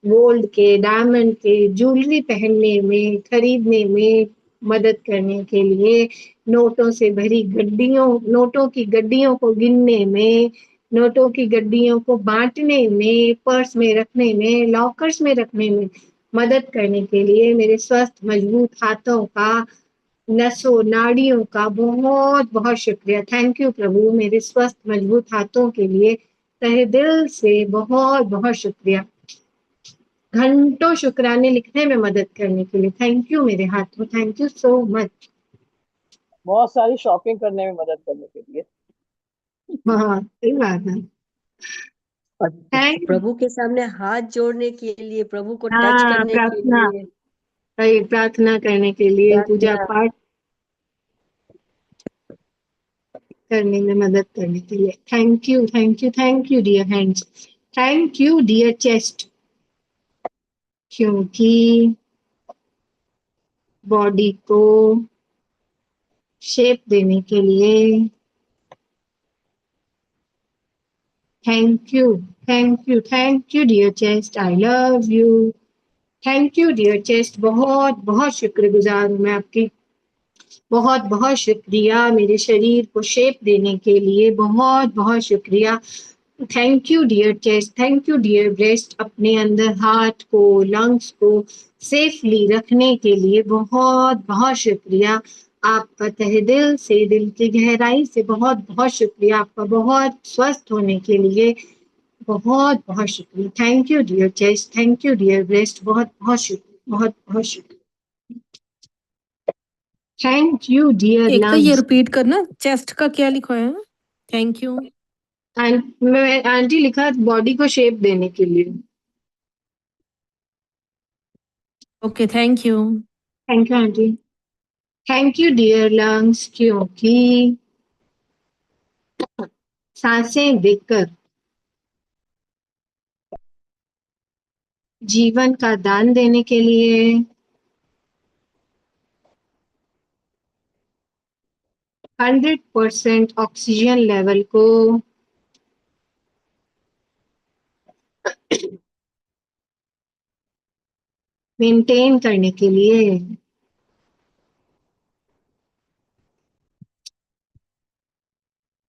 गोल्ड के डायमंड के ज्वेलरी पहनने में, खरीदने में मदद करने के लिए, नोटों से भरी गड्डियों, नोटों की गड्डियों को गिनने में, नोटों की गड्डियों को बांटने में, पर्स में रखने में, लॉकर्स में रखने में मदद करने के लिए, मेरे स्वस्थ मजबूत हाथों का, नसों नाड़ियों का बहुत बहुत शुक्रिया। थैंक यू प्रभु, मेरे स्वस्थ मजबूत हाथों के लिए तहे दिल से बहुत बहुत शुक्रिया। घंटों शुक्राने लिखने में मदद करने के लिए थैंक यू मेरे हाथों, थैंक यू सो मच। बहुत सारी शॉपिंग करने में मदद करने के लिए। हाँ सही बात है। और थैंक प्रभु के सामने हाथ जोड़ने के लिए, प्रभु को टच हाँ करने के प्रार्थना, लिए, सही प्रार्थना करने के लिए, पूजा प्रार्थना। पाठ करने में मदद करने के लिए। Thank you thank you thank you dear hands, thank you dear chest, क्योंकि बॉडी को शेप देने के लिए। Thank you thank you thank you dear chest, I love you. Thank you dear chest, बहुत बहुत शुक्रगुजार हूँ मैं आपकी। बहुत बहुत शुक्रिया मेरे शरीर को शेप देने के लिए, बहुत बहुत शुक्रिया। Thank you dear chest, thank you dear breast, अपने अंदर हार्ट को, लंग्स को सेफली रखने के लिए बहुत बहुत शुक्रिया। आपका तहे दिल से, दिल की गहराई से बहुत बहुत शुक्रिया। आपका बहुत स्वस्थ होने के लिए बहुत बहुत शुक्रिया। Thank you dear chest, thank you dear breast, बहुत बहुत शुक्रिया, बहुत बहुत शुक्रिया। थैंक यू डियर एक तो ये लंग्स। रिपीट करना, चेस्ट का क्या लिखा है? Thank you. मैं आंटी लिखा बॉडी को शेप देने के लिए। Okay thank you. Thank you aunty. Thank you dear lungs, क्योंकि सांसें देकर जीवन का दान देने के लिए, 100% ऑक्सीजन लेवल को मेंटेन करने के लिए।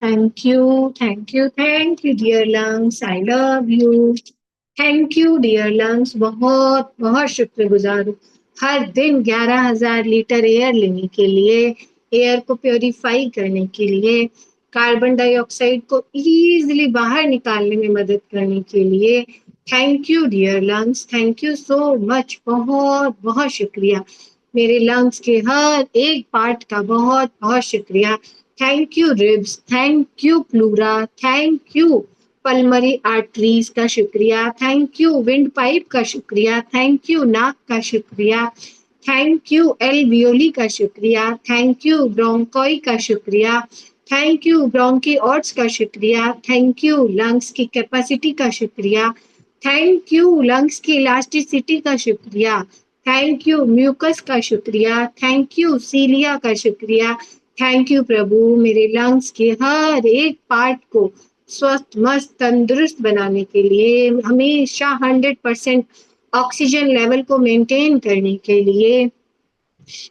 Thank you thank you thank you dear lungs, I love you. Thank you dear lungs, बहुत बहुत शुक्रगुजार हूँ हर दिन 11,000 लीटर एयर लेने के लिए, एयर को प्योरीफाई करने के लिए, कार्बन डाइऑक्साइड को इजीली बाहर निकालने में मदद करने के लिए। Thank you dear lungs, thank you so much, बहुत बहुत शुक्रिया। मेरे लंग्स के हर एक पार्ट का बहुत बहुत शुक्रिया। Thank you ribs, thank you pleura, thank you pulmonary arteries का शुक्रिया, थैंक यू विंड पाइप का शुक्रिया, थैंक यू नाक का शुक्रिया, थैंक यू एल्वियोली का शुक्रिया, थैंक यू ब्रोंकोई का शुक्रिया, थैंक यू ब्रोंकीऑट्स का शुक्रिया, थैंक यू लंग्स की कैपेसिटी का शुक्रिया, थैंक यू लंग्स की इलास्टिसिटी का शुक्रिया, थैंक यू म्यूकस का शुक्रिया, थैंक यू सीलिया का शुक्रिया। थैंक यू प्रभु, मेरे लंग्स के हर एक पार्ट को स्वस्थ मस्त तंदुरुस्त बनाने के लिए, हमेशा 100% ऑक्सीजन लेवल को मेंटेन करने के लिए,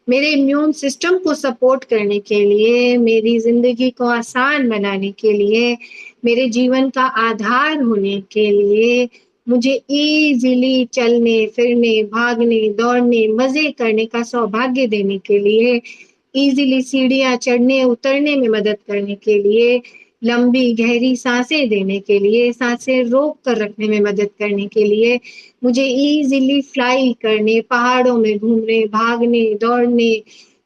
मेरे इम्यून सिस्टम को सपोर्ट करने के लिए, मेरी जिंदगी को आसान बनाने के लिए, मेरे जीवन का आधार होने के लिए, मुझे इजीली चलने फिरने भागने दौड़ने मजे करने का सौभाग्य देने के लिए, इजीली सीढ़ियां चढ़ने उतरने में मदद करने के लिए, लंबी गहरी सांसें देने के लिए, सांसें रोक कर रखने में मदद करने के लिए, मुझे इजीली फ्लाई करने, पहाड़ों में घूमने, भागने, दौड़ने,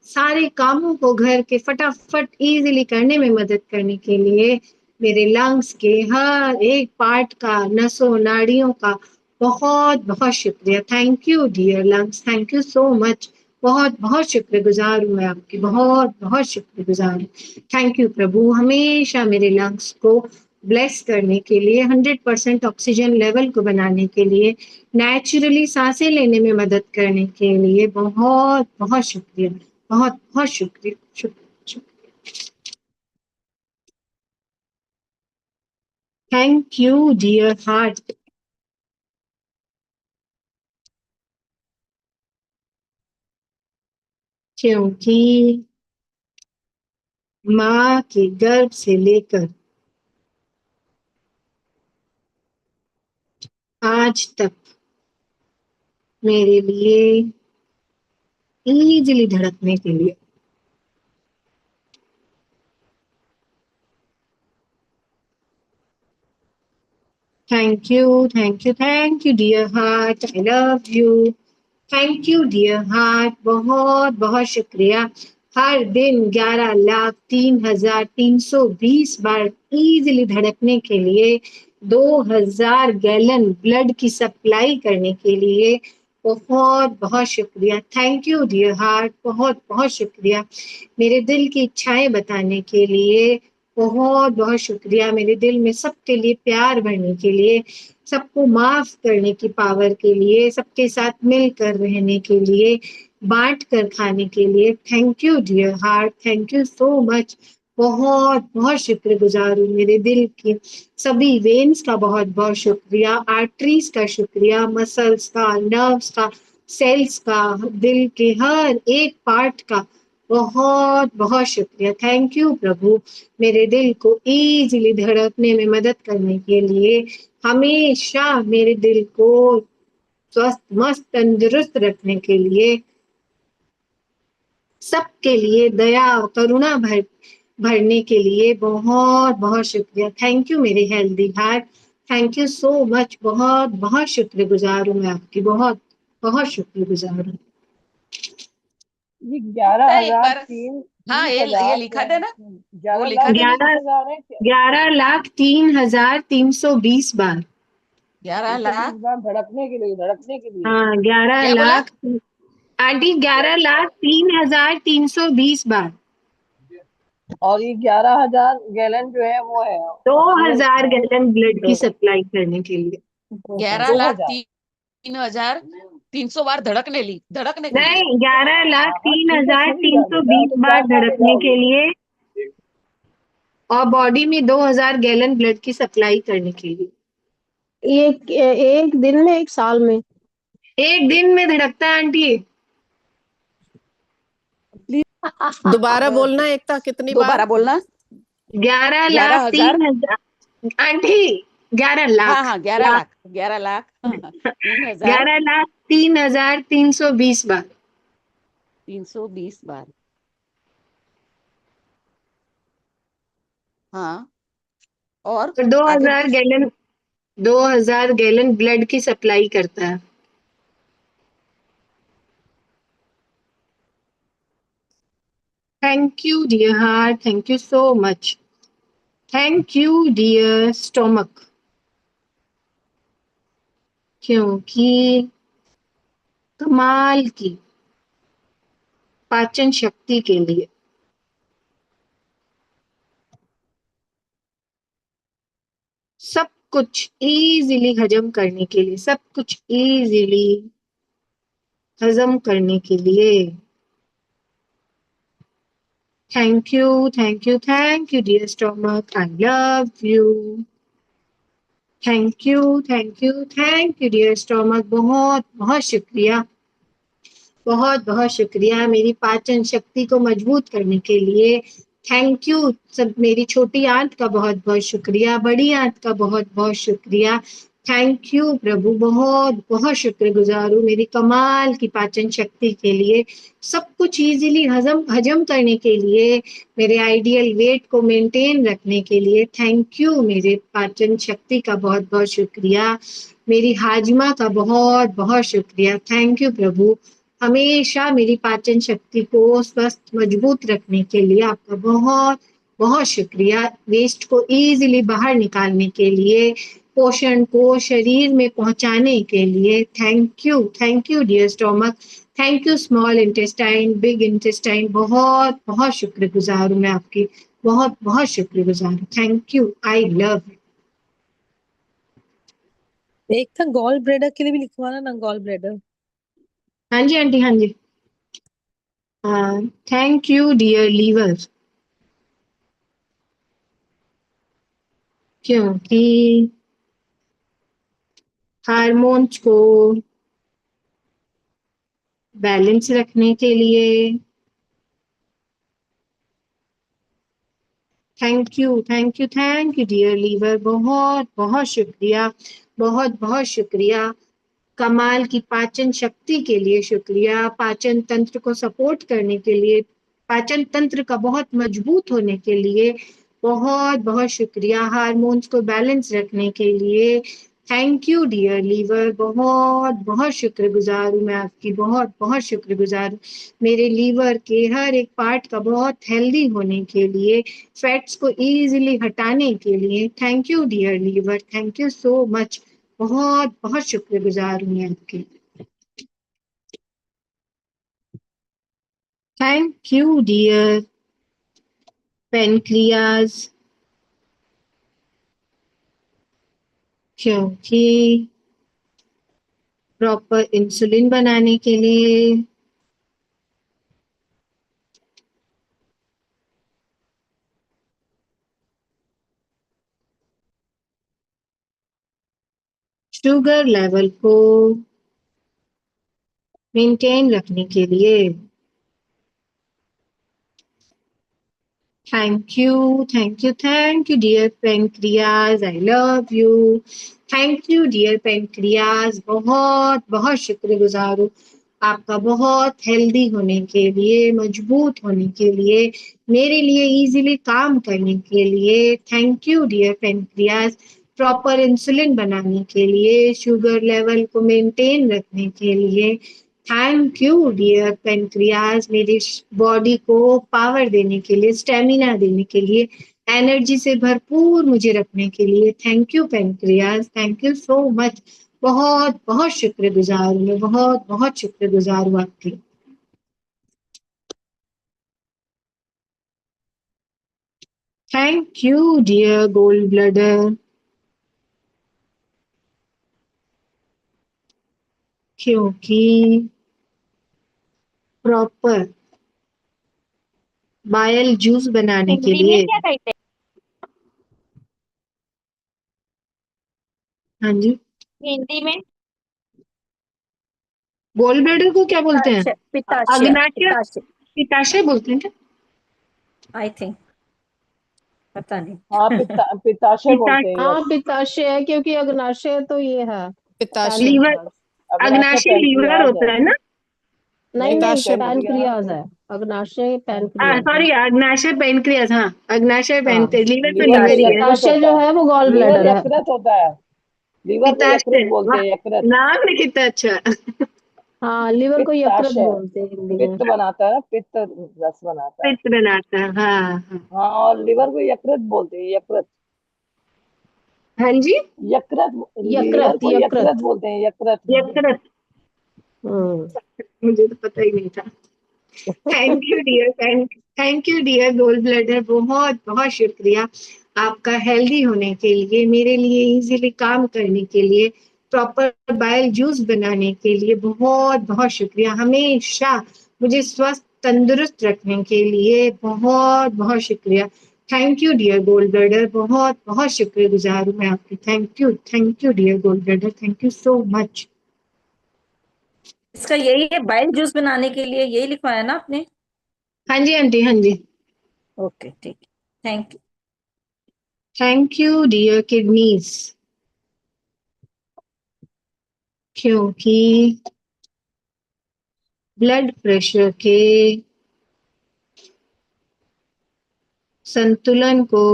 सारे कामों को घर के फटाफट इजीली करने में मदद करने के लिए मेरे लंग्स के हर एक पार्ट का, नसों नाड़ियों का बहुत बहुत शुक्रिया। Thank you dear lungs, thank you so much. बहुत बहुत शुक्रगुजार हूँ मैं आपकी, बहुत बहुत शुक्रगुजार हूँ। थैंक यू प्रभु, हमेशा मेरे लंग्स को ब्लेस करने के लिए, 100% ऑक्सीजन लेवल को बनाने के लिए, नेचुरली सांसें लेने में मदद करने के लिए बहुत बहुत शुक्रिया, बहुत बहुत शुक्रिया, शुक्रिया। Thank you dear heart. क्योंकि माँ के गर्भ से लेकर आज तक मेरे लिए इजीली धड़कने के लिए thank you dear heart, I love you. Thank you dear heart, बहुत बहुत शुक्रिया। हर दिन 11,03,320 बार इजीली धड़कने के लिए, 2000 गैलन ब्लड की सप्लाई करने के लिए बहुत बहुत शुक्रिया। थैंक यू डियर हार्ट, बहुत बहुत शुक्रिया। मेरे दिल की इच्छाएं बताने के लिए बहुत बहुत शुक्रिया। मेरे दिल में सबके लिए प्यार भरने के लिए, सबको माफ करने की पावर के लिए, सबके साथ मिलकर रहने के लिए, बांट कर खाने के लिए। Thank you dear heart, thank you so much. बहुत बहुत शुक्रगुजार हूँ। मेरे दिल की सभी वेन्स का बहुत बहुत शुक्रिया, आर्टरीज का शुक्रिया, मसल्स का, नर्व्स का, सेल्स का, दिल के हर एक पार्ट का बहुत बहुत शुक्रिया। थैंक यू प्रभु, मेरे दिल को इजीली धड़कने में मदद करने के लिए, हमेशा मेरे दिल को स्वस्थ मस्त तंदुरुस्त रखने के लिए, सबके लिए दया और करुणा भरने के लिए बहुत बहुत शुक्रिया। थैंक यू मेरे healthy heart, thank you so much. बहुत बहुत शुक्रगुजार हूँ मैं आपकी, बहुत बहुत शुक्रगुजार हूँ। ये एकता, एक 11,000 बार तीन हाँ तीस ये हजार लिखा देना, वो 11 लिखा लाख देना। 30,000 है क्या? 11,03,320 बार। 11,00,000 120 बार धड़कने के लिए। हाँ, 11 क्या बोला? लाख आंटी, 11,03,320 बार। और ये 11,000 गैलन जो है वो है 2000 ऑक्सीजन। गैलन ब्लड की सप्लाई करने के लिए। 2,000 11,03,300 बार धड़कने के लिए। नहीं, 11 लाख हाँ तीन ठीक है, हजार सही तीन बात सौ है, बीस बार ज्यादा धड़कने के जाओगे। लिए और बॉडी में 2000 गैलन ब्लड की सप्लाई करने के लिए। एक दिन में, एक साल में? एक दिन में धड़कता है आंटी। दोबारा बोलना एकता, कितनी बार? दोबारा बोलना। 11,03,000 आंटी, 11 हाँ लाख हाँ 11,00,000 11,00,000 3,000 11,03,320 बार। 320 बार। हाँ और और आगे 2000 गैलन ब्लड की सप्लाई करता है। Thank you dear heart, thank you so much. Thank you dear stomach, क्योंकि कमाल की पाचन शक्ति के लिए, सब कुछ इजीली हजम करने के लिए, सब कुछ इजीली हजम करने के लिए। Thank you dear stomach, I love you. Thank you dear stomach, बहुत बहुत शुक्रिया, बहुत बहुत शुक्रिया मेरी पाचन शक्ति को मजबूत करने के लिए। थैंक यू सब, मेरी छोटी आंत का बहुत बहुत शुक्रिया, बड़ी आंत का बहुत बहुत शुक्रिया। थैंक यू प्रभु, बहुत बहुत शुक्रगुजार हूँ मेरी कमाल की पाचन शक्ति के लिए, सब कुछ इजीली हजम करने के लिए, मेरे आइडियल वेट को मेंटेन रखने के लिए। थैंक यू मेरे पाचन शक्ति का बहुत बहुत शुक्रिया, मेरी हाजमा का बहुत बहुत शुक्रिया। थैंक यू प्रभु, हमेशा मेरी पाचन शक्ति को स्वस्थ मजबूत रखने के लिए आपका बहुत बहुत शुक्रिया। वेस्ट को इजीली बाहर निकालने के लिए, पोषण को शरीर में पहुंचाने के लिए। Thank you dear stomach, thank you small intestine, big intestine, बहुत बहुत शुक्रगुजार हूँ मैं आपकी, बहुत बहुत शुक्रगुजार हूँ। Thank you, I love you. एक था गॉल ब्लेडर के लिए भी लिखवाना ना, गॉल ब्लेडर। हाँ जी आंटी, हाँ जी। थैंक यू डियर लीवर, क्योंकि हार्मोन्स को बैलेंस रखने के लिए। थैंक यू डियर लीवर, बहुत बहुत शुक्रिया, बहुत बहुत शुक्रिया। कमाल की पाचन शक्ति के लिए शुक्रिया, पाचन तंत्र को सपोर्ट करने के लिए, पाचन तंत्र का बहुत मजबूत होने के लिए बहुत बहुत शुक्रिया, हार्मोन्स को बैलेंस रखने के लिए। थैंक यू डियर लीवर, बहुत बहुत शुक्रगुजार हूँ मैं आपकी, बहुत बहुत शुक्रगुजार हूँ मेरे लीवर के हर एक पार्ट का बहुत हेल्दी होने के लिए, फैट्स को इजीली हटाने के लिए। Thank you dear liver, thank you so much, बहुत बहुत शुक्रगुजार हूँ मैं आपकी। थैंक यू डियर पेनक्रियाज, क्योंकि प्रॉपर इंसुलिन बनाने के लिए। शुगर लेवल को मेंटेन रखने के लिए। Thank you dear pancreas, I love you. Thank you dear pancreas, बहुत बहुत शुक्रगुजार हूँ आपका, बहुत हेल्दी होने के लिए, मजबूत होने के लिए, मेरे लिए इजीली काम करने के लिए। Thank you dear pancreas, proper insulin बनाने के लिए, शुगर लेवल को मेंटेन रखने के लिए। थैंक यू डियर पेनक्रियाज, मेरी बॉडी को पावर देने के लिए, स्टेमिना देने के लिए, एनर्जी से भरपूर मुझे रखने के लिए। Thank you pancreas, thank you so much, बहुत बहुत शुक्रगुजार हूँ मैं, बहुत बहुत शुक्रगुजार हूँ आपकी। Thank you dear gall bladder, क्योंकि प्रॉपर बायल जूस बनाने के हिंदी में लिए। क्या कहते हाँ जी, हैं हिंदी में? गोल्ड ब्लडर को क्या बोलते हैं? पित्ताशय, पित्ताशय, अग्नाशय, पित्ताशय, पित्ताशय बोलते हैं क्या? आई थिंक, पता नहीं। हाँ पित्ताशय बोलते हैं, हाँ यस। पित्ताशय है, क्योंकि अग्नाशय तो ये है पिताशय। Liver, pancreas. अग्नाशय अग्नाशय लीवर पैनक्रियाज है। होता है ना? नहीं नहीं, पिताशय पैनक्रियाज है, अग्नाशय पैनक्रियाज है। सॉरी, अग्नाशय पेनक्रियास, हाँ अग्नाशय हाँ, पेनक्रियास, लीवर तो लीवर लीवर तो ही है। यकृत पित्ताशय होता जो है। है वो गॉल लीवर ब्लैडर है। यकृत होता है। लीवर को यकृत पित्ताशय, बोलते वाह, हैं, यकृत। नाम भी कितना अच्छा। हाँ, लिवर को यकृत पित्ताशय बोलते हैं हिंदी में। पित्त बनाता है, पित्त रस बनाता है। पित्त बनाता है, हाँ हाँ। हाँ, और लिवर को यकृत बोलते हैं, यकृत। हाँ जी, यकृत, लीवर यकृत को यकृत यकृत। बोलते हैं, यकृत। यकृत, हम्म। मुझे तो पता ही नहीं था। Thank you dear, thank you dear gall bladder, बहुत बहुत शुक्रिया आपका, हेल्दी होने के लिए, मेरे लिए इजीली काम करने के लिए, प्रॉपर बायल जूस बनाने के लिए बहुत बहुत शुक्रिया, हमेशा मुझे स्वस्थ तंदुरुस्त रखने के लिए बहुत बहुत शुक्रिया। Thank you dear gall bladder, बहुत बहुत शुक्रगुजार हूँ मैं आपकी। Thank you dear gall bladder, thank you so much. इसका यही है, बाइल जूस बनाने के लिए यही लिखवाया ना आपने? हाँ जी आंटी, हाँ जी। ओके, ठीक है, thank you. Thank you dear kidneys, क्योंकि ब्लड प्रेशर के संतुलन को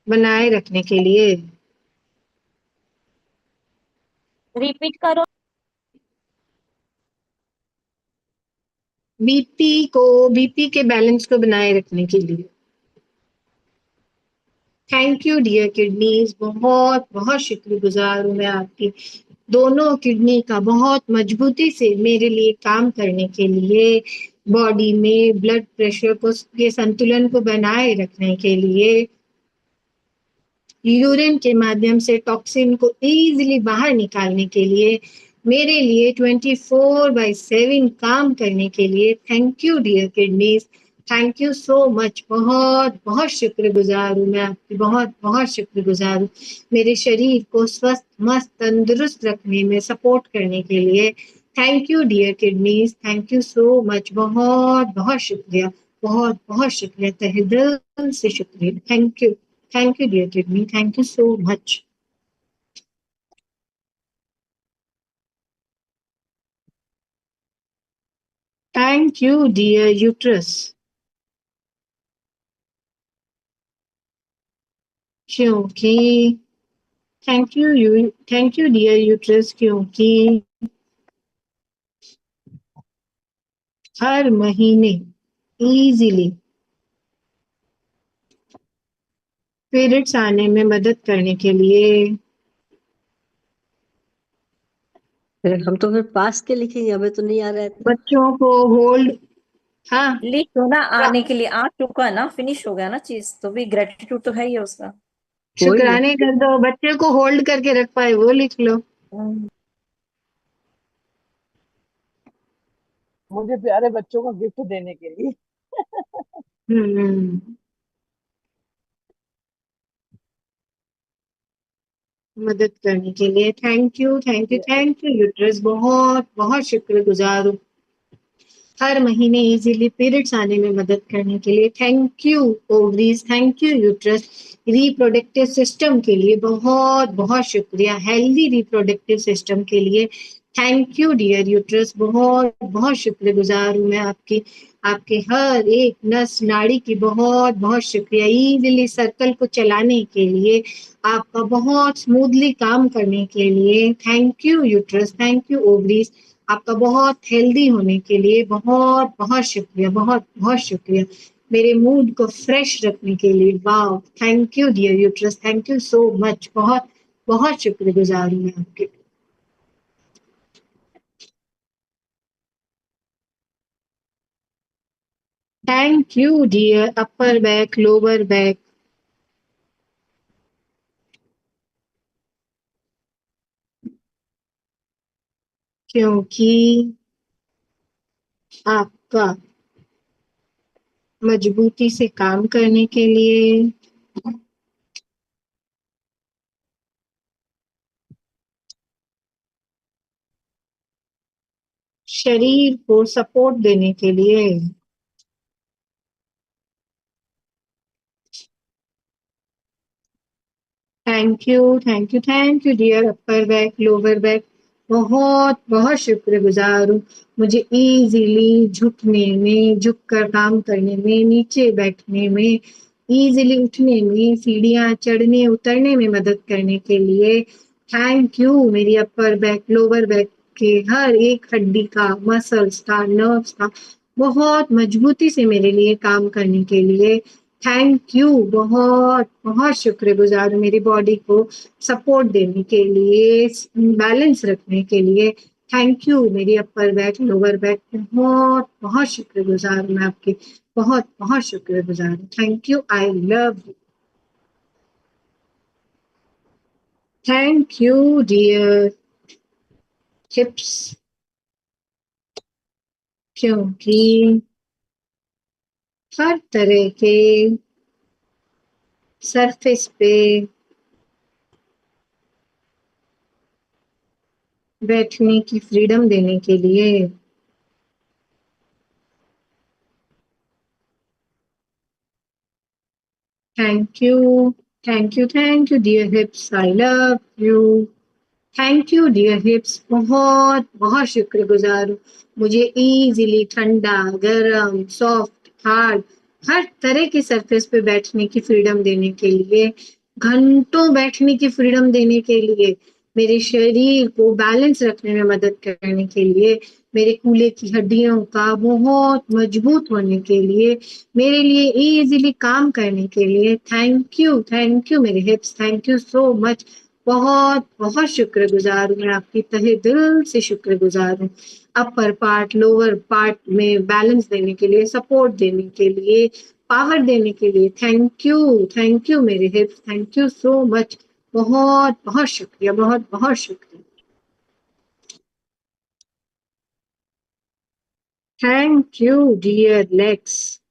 बनाए रखने के लिए रिपीट करो। बीपी के बैलेंस को बनाए रखने के लिए। थैंक यू डियर किडनीज, बहुत बहुत शुक्रगुजार हूँ मैं आपकी। दोनों किडनी का बहुत मजबूती से मेरे लिए काम करने के लिए, बॉडी में ब्लड प्रेशर को के संतुलन को बनाए रखने के लिए, यूरिन के माध्यम से टॉक्सिन को इजीली बाहर निकालने के लिए, मेरे लिए 24/7 काम करने के लिए। Thank you dear kidneys, thank you so much. बहुत बहुत शुक्रगुजार हूँ मैं आपकी, बहुत बहुत शुक्रगुजार हूँ मेरे शरीर को स्वस्थ मस्त तंदुरुस्त रखने में सपोर्ट करने के लिए। Thank you dear kidneys, thank you so much. बहुत बहुत शुक्रिया, बहुत बहुत शुक्रिया, तहे दिल से शुक्रिया। Thank you, thank you dear kidney, thank you so much. Thank you dear uterus, क्योंकि थैंक यू डियर यूट्रस, क्योंकि हर महीने इजीली पीरियड्स आने में मदद करने के लिए। फिर हम तो फिर पास के लिखेंगे, हमें तो नहीं आ रहा है। बच्चों को होल्ड, हाँ लिख दो ना, आने के लिए आ चुका ना, फिनिश हो गया ना चीज, तो भी ग्रेटिट्यूड तो है ही है उसका। कोई नहीं, शुक्राने कर दो, बच्चे को होल्ड करके रख पाए वो लिख लो। मुझे प्यारे बच्चों को गिफ्ट देने के लिए। हम्म, मदद करने के लिए। Thank you thank you thank you uterus, बहुत बहुत शुक्रगुजार हूँ हर महीने इजीली पीरियड्स आने में मदद करने के लिए। Thank you ovaries, thank you uterus. Reproductive system के लिए बहुत बहुत शुक्रिया, हेल्दी रिप्रोडक्टिव सिस्टम के लिए। थैंक यू डियर यूट्रस, बहुत बहुत शुक्रगुजार हूँ मैं आपकी, आपके हर एक नस नाड़ी की बहुत बहुत शुक्रिया। इजीली सर्कल को चलाने के लिए, आपका बहुत स्मूथली काम करने के लिए। Thank you uterus, thank you ovaries, आपका बहुत हेल्दी होने के लिए बहुत बहुत शुक्रिया, बहुत बहुत शुक्रिया। मेरे मूड को फ्रेश रखने के लिए, वाह, thank you dear uterus, thank you so much. बहुत बहुत शुक्रगुजार हूँ मैं आपके। Thank you dear upper back lower back, क्योंकि आपका मजबूती से काम करने के लिए, शरीर को सपोर्ट देने के लिए। Thank you thank you thank you dear upper back lower back, बहुत बहुत शुक्रगुजार हूँ मुझे इजीली झुकने में, झुक कर काम करने में, नीचे बैठने में, इजीली उठने में, सीढ़ियाँ चढ़ने उतरने में मदद करने के लिए। थैंक यू मेरी अपर बैक लोअर बैक के हर एक हड्डी का, मसल्स का, नर्व्स का बहुत मजबूती से मेरे लिए काम करने के लिए। थैंक यू, बहुत बहुत शुक्रगुजार हूँ मेरी बॉडी को सपोर्ट देने के लिए, बैलेंस रखने के लिए। थैंक यू मेरी अपर बैक लोअर बैक, बहुत बहुत शुक्रगुजार हूँ मैं आपकी, बहुत बहुत शुक्रगुजार हूँ। Thank you, I love you. Thank you dear hips, क्योंकि हर तरह के सरफेस पे बैठने की फ्रीडम देने के लिए। Thank you thank you thank you dear hips, I love you. Thank you dear hips, बहुत बहुत शुक्रगुजार हूँ। मुझे इजीली ठंडा, गरम, सॉफ्ट, हार्ड हर तरह की सरफेस पे बैठने की फ्रीडम देने के लिए, घंटों बैठने की फ्रीडम देने के लिए, मेरे शरीर को बैलेंस रखने में मदद करने के लिए, मेरे कूल्हे की हड्डियों का बहुत मजबूत होने के लिए, मेरे लिए इजीली काम करने के लिए। थैंक यू मेरे hips, thank you so much. बहुत बहुत शुक्रगुजार हूँ मैं आपकी, तहे दिल से शुक्रगुजार हूँ। अपर पार्ट, लोअर पार्ट में बैलेंस देने के लिए, सपोर्ट देने के लिए, पावर देने के लिए थैंक यू मेरे hips, thank you so much. बहुत बहुत शुक्रिया, बहुत बहुत शुक्रिया। Thank you dear legs.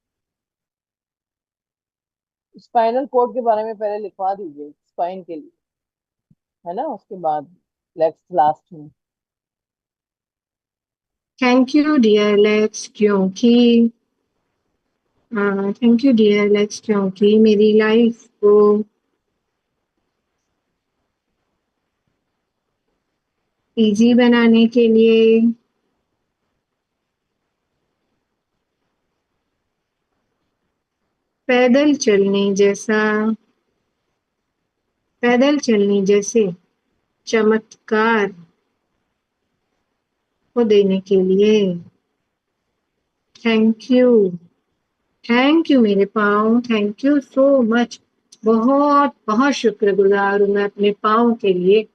Spinal cord के बारे में पहले लिखवा दीजिए, स्पाइन के लिए, है ना, उसके बाद लेग्स लास्ट में। Thank you dear legs, thank you dear legs, क्योंकि मेरी लाइफ को इजी बनाने के लिए, पैदल चलने जैसे चमत्कार को देने के लिए थैंक यू मेरे पाँव, थैंक यू सो मच। बहुत बहुत शुक्रगुजार हूँ मैं अपने पाँव के लिए।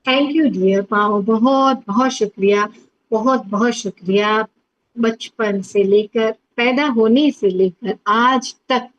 थैंक यू डियर पाँव, बहुत बहुत शुक्रिया, बहुत बहुत शुक्रिया। बचपन से लेकर, पैदा होने से लेकर आज तक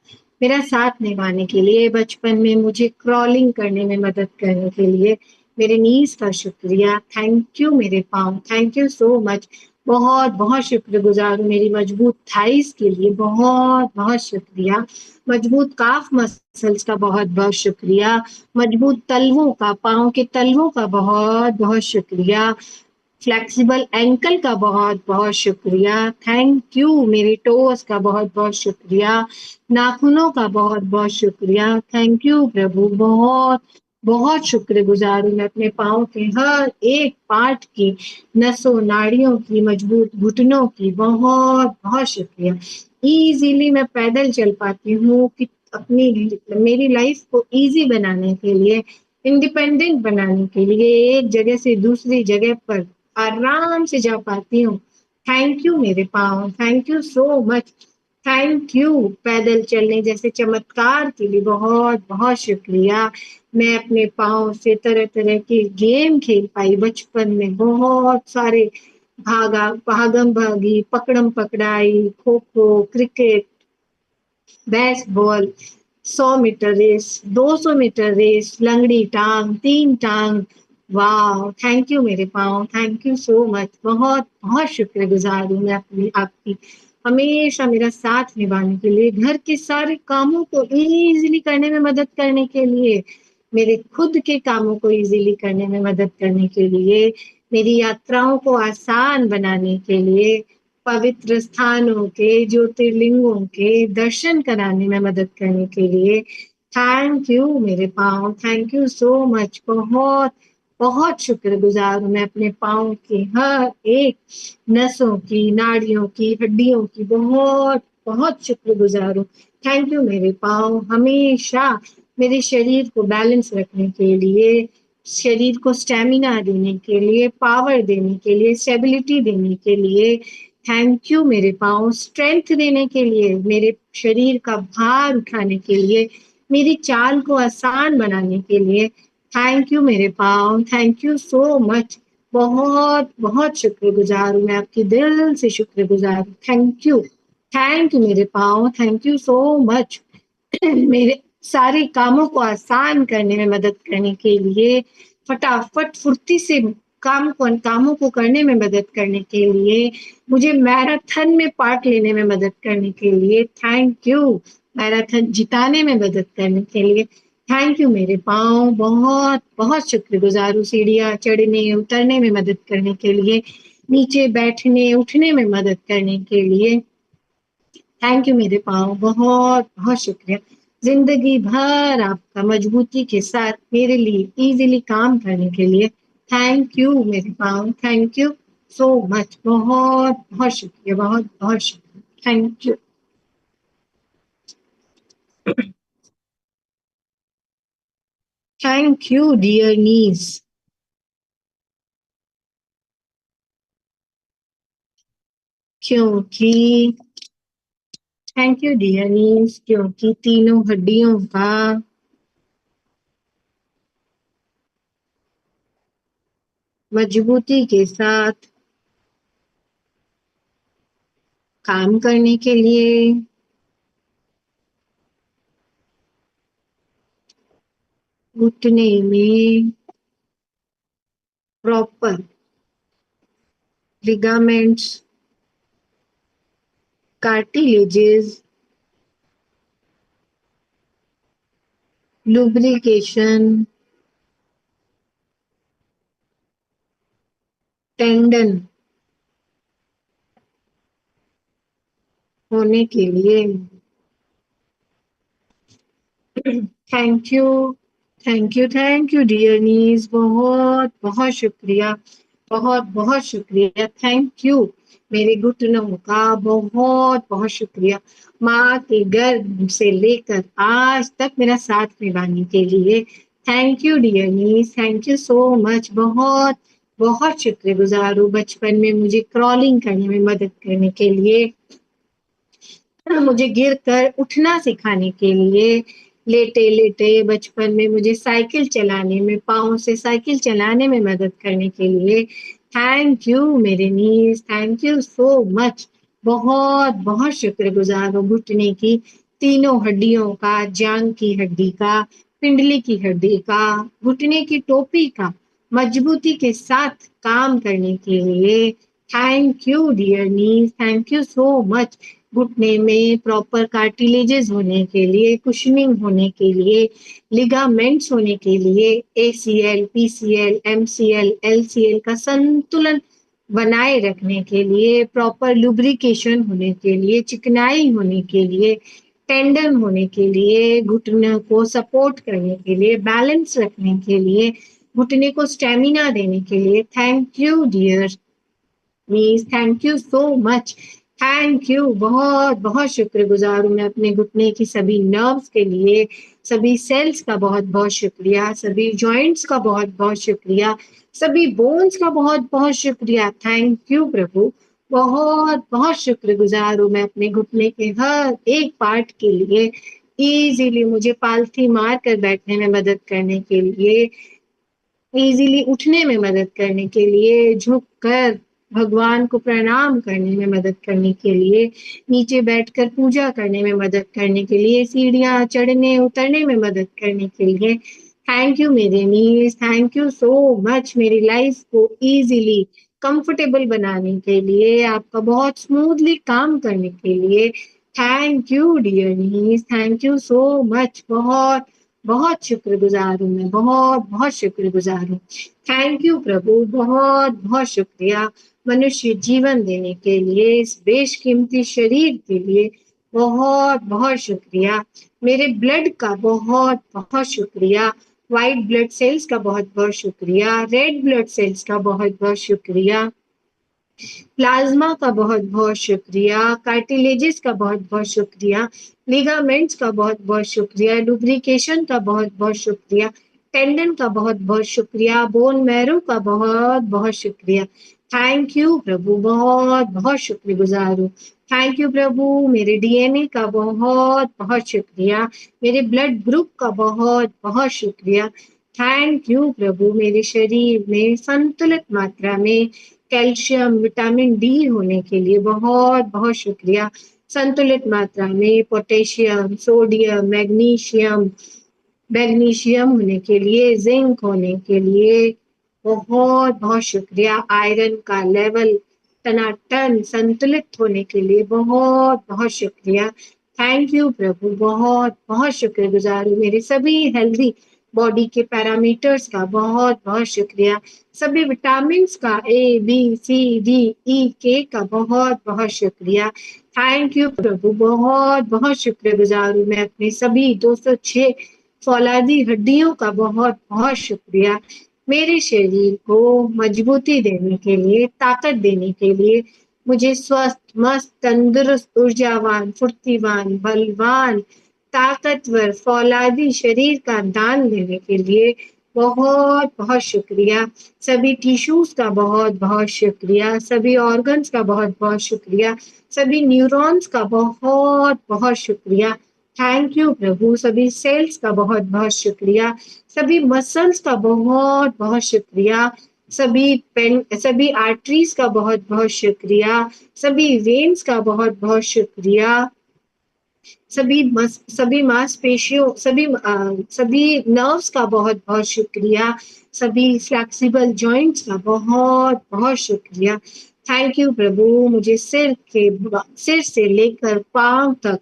मेरा साथ निभाने के लिए, बचपन में मुझे क्रॉलिंग करने में मदद करने के लिए, मेरे नीज का शुक्रिया। थैंक यू मेरे पाँव, थैंक यू सो मच। बहुत बहुत शुक्रगुजार हूँ मेरी मजबूत थाइस के लिए, बहुत बहुत शुक्रिया। मजबूत काफ मसल्स का बहुत बहुत शुक्रिया। मजबूत तलवों का, पाँव के तलवों का बहुत बहुत शुक्रिया। फ्लेक्सिबल एंकल का बहुत बहुत शुक्रिया। थैंक यू मेरे टोस का बहुत बहुत शुक्रिया। नाखूनों का बहुत बहुत शुक्रिया। थैंक यू प्रभु, बहुत बहुत शुक्रगुजार हूँ मैं अपने पाँव के हर एक पार्ट की, नसों नाड़ियों की, मजबूत घुटनों की, बहुत बहुत शुक्रिया। इजीली मैं पैदल चल पाती हूँ कि अपनी मेरी लाइफ को इजी बनाने के लिए, इंडिपेंडेंट बनाने के लिए, एक जगह से दूसरी जगह पर आराम से जा पाती हूँ। थैंक यू मेरे पाँव, thank you so much. Thank you पैदल चलने जैसे चमत्कार के लिए बहुत बहुत शुक्रिया। मैं अपने पाँव से तरह तरह के गेम खेल पाई बचपन में, बहुत सारे भागम भागी, पकड़म पकड़ाई, खो खो, cricket, baseball, 100 metre race, 200 metre race, लंगड़ी टांग, 3 टांग। वाह, थैंक यू मेरे पाँव, थैंक यू सो मच। बहुत बहुत शुक्रगुजार हूँ मैं अपनी आपकी, हमेशा मेरा साथ निभाने के लिए, घर के सारे कामों को इजीली करने में मदद करने के लिए, मेरे खुद के कामों को इजीली करने में मदद करने के लिए, मेरी यात्राओं को आसान बनाने के लिए, पवित्र स्थानों के, ज्योतिर्लिंगों के दर्शन कराने में मदद करने के लिए। थैंक यू मेरे पाँव, थैंक यू सो मच। बहुत बहुत शुक्रगुजार हूँ मैं अपने पाँव के हर एक नसों की, नाड़ियों की, हड्डियों की, बहुत बहुत शुक्रगुजार हूँ। थैंक यू मेरे पाँव, हमेशा मेरे शरीर को बैलेंस रखने के लिए, शरीर को स्टेमिना देने के लिए, पावर देने के लिए, स्टेबिलिटी देने के लिए। थैंक यू मेरे पाँव, स्ट्रेंथ देने के लिए, मेरे शरीर का भार उठाने के लिए, मेरी चाल को आसान बनाने के लिए। थैंक यू मेरे पाँव, थैंक यू सो मच। बहुत बहुत शुक्रगुजार हूँ मैं आपकी, दिल से शुक्रगुजार हूँ। थैंक यू मेरे पाँव, थैंक यू सो मच। मेरे सारे कामों को आसान करने में मदद करने के लिए, फटाफट फुर्ती से कामों को करने में मदद करने के लिए, मुझे मैराथन में पार्ट लेने में मदद करने के लिए। थैंक यू, मैराथन जिताने में मदद करने के लिए। थैंक यू मेरे पाँव, बहुत बहुत शुक्रगुजार हूँ सीढ़ियाँ चढ़ने उतरने में मदद करने के लिए, नीचे बैठने उठने में मदद करने के लिए। थैंक यू मेरे पाँव, बहुत बहुत शुक्रिया। जिंदगी भर आपका मजबूती के साथ मेरे लिए इजीली काम करने के लिए थैंक यू मेरे पाँव, थैंक यू सो मच, बहुत बहुत शुक्रिया, बहुत बहुत शुक्रिया, thank you. Thank you dear knees, क्योंकि थैंक यू डियर नीज, क्योंकि तीनों हड्डियों का मजबूती के साथ काम करने के लिए घुटने में proper ligaments, cartilages, lubrication, tendon होने के लिए thank you, thank you, thank you dear knees, बहुत बहुत शुक्रिया, बहुत बहुत शुक्रिया, थैंक यू मेरे घुटनों का बहुत बहुत शुक्रिया, माँ के गर्भ से लेकर आज तक मेरा साथ निभाने के लिए thank you dear knees, thank you so much, बहुत बहुत शुक्रगुजार हूँ। बचपन में मुझे क्रॉलिंग करने में मदद करने के लिए, मुझे गिर कर उठना सिखाने के लिए, लेटे लेटे बचपन में मुझे साइकिल चलाने में, पाँव से साइकिल चलाने में मदद करने के लिए थैंक यू मेरे नीज, थैंक यू सो मच, बहुत बहुत शुक्रगुजार हूँ। घुटने की तीनों हड्डियों का, जांग की हड्डी का, पिंडली की हड्डी का, घुटने की टोपी का मजबूती के साथ काम करने के लिए thank you dear knees, thank you so much. घुटने में प्रॉपर कार्टिलेजेस होने के लिए, कुशनिंग होने के लिए, लिगामेंट्स होने के लिए, ACL, PCL, MCL, LCL का संतुलन बनाए रखने के लिए, प्रॉपर लुब्रिकेशन होने के लिए, चिकनाई होने के लिए, टेंडन होने के लिए, घुटने को सपोर्ट करने के लिए, बैलेंस रखने के लिए, घुटने को स्टेमिना देने के लिए थैंक यू डियर मीज, thank you so much, thank you, बहुत बहुत शुक्रगुजार हूँ मैं अपने घुटने की सभी नर्व्स के लिए, सभी सेल्स का बहुत बहुत शुक्रिया, सभी जॉइंट्स का बहुत बहुत शुक्रिया, सभी बोन्स का बहुत बहुत शुक्रिया, थैंक यू प्रभु, बहुत बहुत शुक्रगुजार हूँ मैं अपने घुटने के हर एक पार्ट के लिए, इजीली मुझे पालथी मार कर बैठने में मदद करने के लिए, इजीली उठने में मदद करने के लिए, झुककर भगवान को प्रणाम करने में मदद करने के लिए, नीचे बैठकर पूजा करने में मदद करने के लिए, सीढ़ियाँ चढ़ने उतरने में मदद करने के लिए थैंक यू मेरे नीज, थैंक यू सो मच, मेरी लाइफ को इजीली कंफर्टेबल बनाने के लिए, आपका बहुत स्मूथली काम करने के लिए thank you dear knees, thank you so much, बहुत बहुत शुक्रगुजार हूँ मैं, बहुत बहुत शुक्रगुजार हूँ। थैंक यू प्रभु, बहुत बहुत शुक्रिया मनुष्य जीवन देने के लिए, इस बेशकीमती शरीर के लिए बहुत बहुत शुक्रिया, मेरे ब्लड का बहुत बहुत शुक्रिया, व्हाइट ब्लड सेल्स का बहुत बहुत शुक्रिया, रेड ब्लड सेल्स का बहुत बहुत शुक्रिया, प्लाज्मा का बहुत बहुत शुक्रिया, कार्टिलेजेस का बहुत बहुत शुक्रिया, लिगामेंट्स का बहुत बहुत शुक्रिया, लुब्रिकेशन का बहुत बहुत शुक्रिया, टेंडन का बहुत बहुत शुक्रिया, बोन मैरो का बहुत बहुत शुक्रिया, थैंक यू प्रभु, बहुत बहुत शुक्रगुजार हूँ। थैंक यू प्रभु, मेरे DNA का बहुत बहुत शुक्रिया, मेरे ब्लड ग्रुप का बहुत बहुत शुक्रिया, थैंक यू प्रभु, मेरे शरीर में संतुलित मात्रा में कैल्शियम, विटामिन डी होने के लिए बहुत बहुत शुक्रिया, संतुलित मात्रा में पोटेशियम, सोडियम, मैग्नीशियम, मैग्नीशियम होने के लिए, जिंक होने के लिए बहुत बहुत शुक्रिया, आयरन का लेवल टनाटन संतुलित होने के लिए बहुत बहुत शुक्रिया, थैंक यू प्रभु, बहुत बहुत शुक्रगुजार हूँ। मेरे सभी हेल्दी बॉडी के पैरामीटर्स का बहुत बहुत शुक्रिया, सभी विटामिन्स का A B C D E K का बहुत बहुत शुक्रिया, थैंक यू प्रभु, बहुत बहुत शुक्रगुजार हूँ मैं अपने सभी 206 फौलादी हड्डियों का बहुत बहुत शुक्रिया, मेरे शरीर को मजबूती देने के लिए, ताकत देने के लिए, मुझे स्वस्थ, मस्त, तंदुरुस्त, ऊर्जावान, फुर्तीवान, बलवान, ताकतवर, फौलादी शरीर का दान देने के लिए बहुत बहुत शुक्रिया। सभी टिश्यूज का बहुत बहुत शुक्रिया, सभी ऑर्गन्स का बहुत बहुत शुक्रिया, सभी न्यूरॉन्स का बहुत बहुत शुक्रिया। थैंक यू प्रभु, सभी सेल्स का बहुत बहुत शुक्रिया, सभी मसल्स का बहुत बहुत शुक्रिया, सभी आर्टरीज का बहुत बहुत शुक्रिया, सभी वेन्स का बहुत बहुत शुक्रिया, सभी मांसपेशियों, सभी नर्व्स का बहुत बहुत शुक्रिया, सभी फ्लेक्सिबल जॉइंट्स का बहुत बहुत शुक्रिया। थैंक यू प्रभु, मुझे सिर से लेकर पांव तक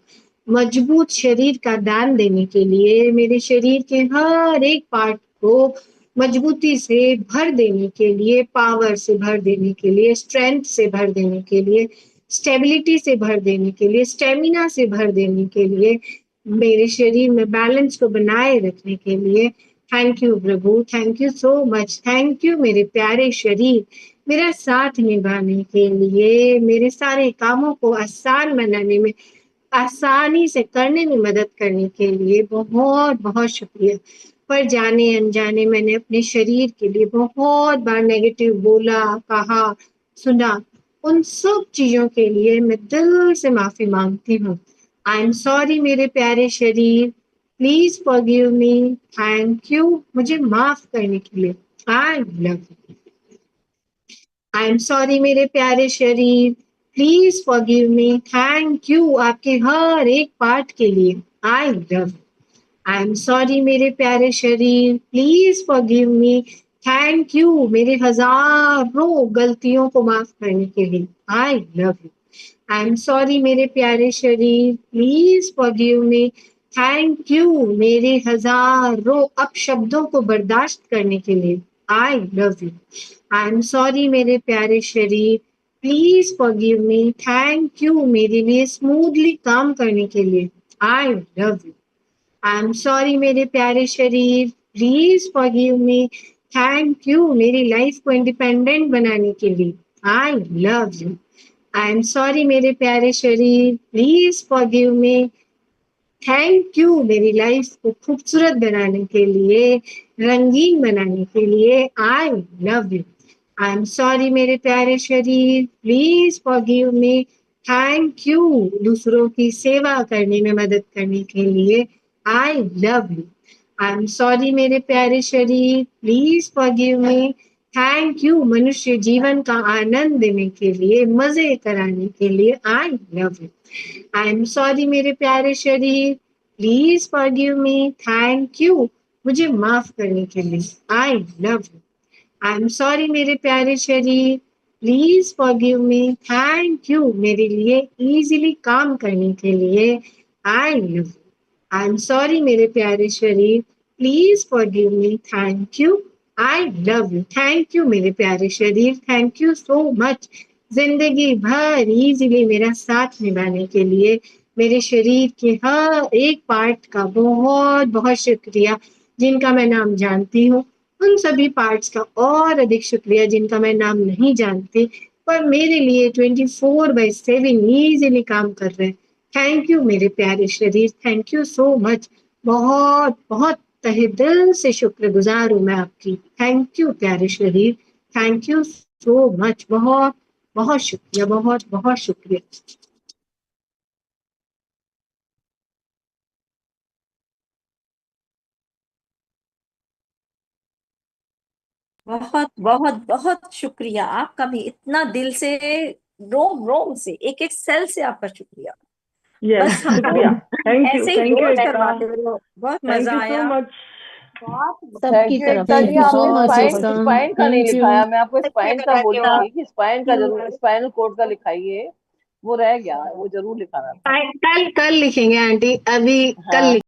मजबूत शरीर का दान देने के लिए, मेरे शरीर के हर एक पार्ट को मजबूती से भर देने के लिए, पावर से भर देने के लिए, स्ट्रेंथ से भर देने के लिए, स्टेबिलिटी से भर देने के लिए, स्टेमिना से भर देने के लिए, मेरे शरीर में बैलेंस को बनाए रखने के लिए। थैंक यू प्रभु, thank you so much, thank you मेरे प्यारे शरीर, मेरा साथ निभाने के लिए, मेरे सारे कामों को आसान बनाने में, आसानी से करने में मदद करने के लिए बहुत बहुत शुक्रिया। पर जाने अनजाने मैंने अपने शरीर के लिए बहुत बार नेगेटिव बोला, कहा, सुना, उन सब चीजों के लिए मैं दिल से माफी मांगती हूँ। आई एम सॉरी मेरे प्यारे शरीर, please forgive me, thank you मुझे माफ करने के लिए, आई love you. I am sorry मेरे प्यारे शरीर, please forgive me, thank you आपके हर एक पार्ट के लिए, I love. I am sorry मेरे प्यारे शरीर, please forgive me, thank you मेरे हजारों गलतियों को माफ करने के लिए, आई love you. I am sorry मेरे प्यारे शरीर, please forgive me, thank you मेरे हजारों अपशब्दों को बर्दाश्त करने के लिए, आई love you. I am sorry मेरे प्यारे शरीर, please forgive me, thank you मेरे लिए स्मूथली काम करने के लिए, आई love you. I am sorry मेरे प्यारे शरीर, please forgive me, thank you मेरी लाइफ को इंडिपेंडेंट बनाने के लिए, आई love you. I am sorry मेरे प्यारे शरीर, please forgive me, thank you मेरी लाइफ को खूबसूरत बनाने के लिए, रंगीन बनाने के लिए, आई love you. I am sorry मेरे प्यारे शरीर, please forgive me, thank you दूसरों की सेवा करने में मदद करने के लिए, आई love you. I am sorry मेरे प्यारे शरीर, please forgive me, thank you मनुष्य जीवन का आनंद देने के लिए, मजे कराने के लिए, आई love you. I am sorry मेरे प्यारे शरीर, please forgive me, thank you मुझे माफ करने के लिए, आई love you. I am sorry मेरे प्यारे शरीर, please forgive me, thank you मेरे लिए इजीली काम करने के लिए, आई love you. I am sorry मेरे प्यारे शरीर, please forgive me, thank you, I love you. Thank you मेरे प्यारे शरीर, थैंक यू सो मच, जिंदगी भर इजीली मेरा साथ निभाने के लिए, मेरे शरीर के हर एक पार्ट का बहुत बहुत शुक्रिया, जिनका मैं नाम जानती हूँ, उन सभी पार्ट्स का और अधिक शुक्रिया जिनका मैं नाम नहीं जानती, पर मेरे लिए 24/7 इजीली काम कर रहे हैं। थैंक यू मेरे प्यारे शरीर, थैंक यू सो मच, बहुत बहुत तहे दिल से शुक्रगुजार हूँ मैं आपकी। थैंक यू प्यारे शरीर, थैंक यू सो मच, बहुत बहुत शुक्रिया, बहुत बहुत शुक्रिया। बहुत बहुत बहुत शुक्रिया आपका भी, इतना दिल से, रोम रोम से, एक एक सेल से आपका शुक्रिया। यस बस हमको शुक्रिया, थैंक यू, ऐसे ही थैंक यू रोज एकता, करवाते रहो, बहुत थैंक मजा यू सो आया। मच। थैंक सबकी यू तरफ एकता से जी, you so आपने much, स्पाइन Ekta. स्पाइन का नहीं Thank you. लिखाया, मैं आपको अच्छे स्पाइन का करा के बोलूंगी कि स्पाइन का जरूर, स्पाइनल कोड का लिखाइए, वो रह गया, वो जरूर लिखाना था। कल कल लिखेंगे आंटी, अभी कल हाँ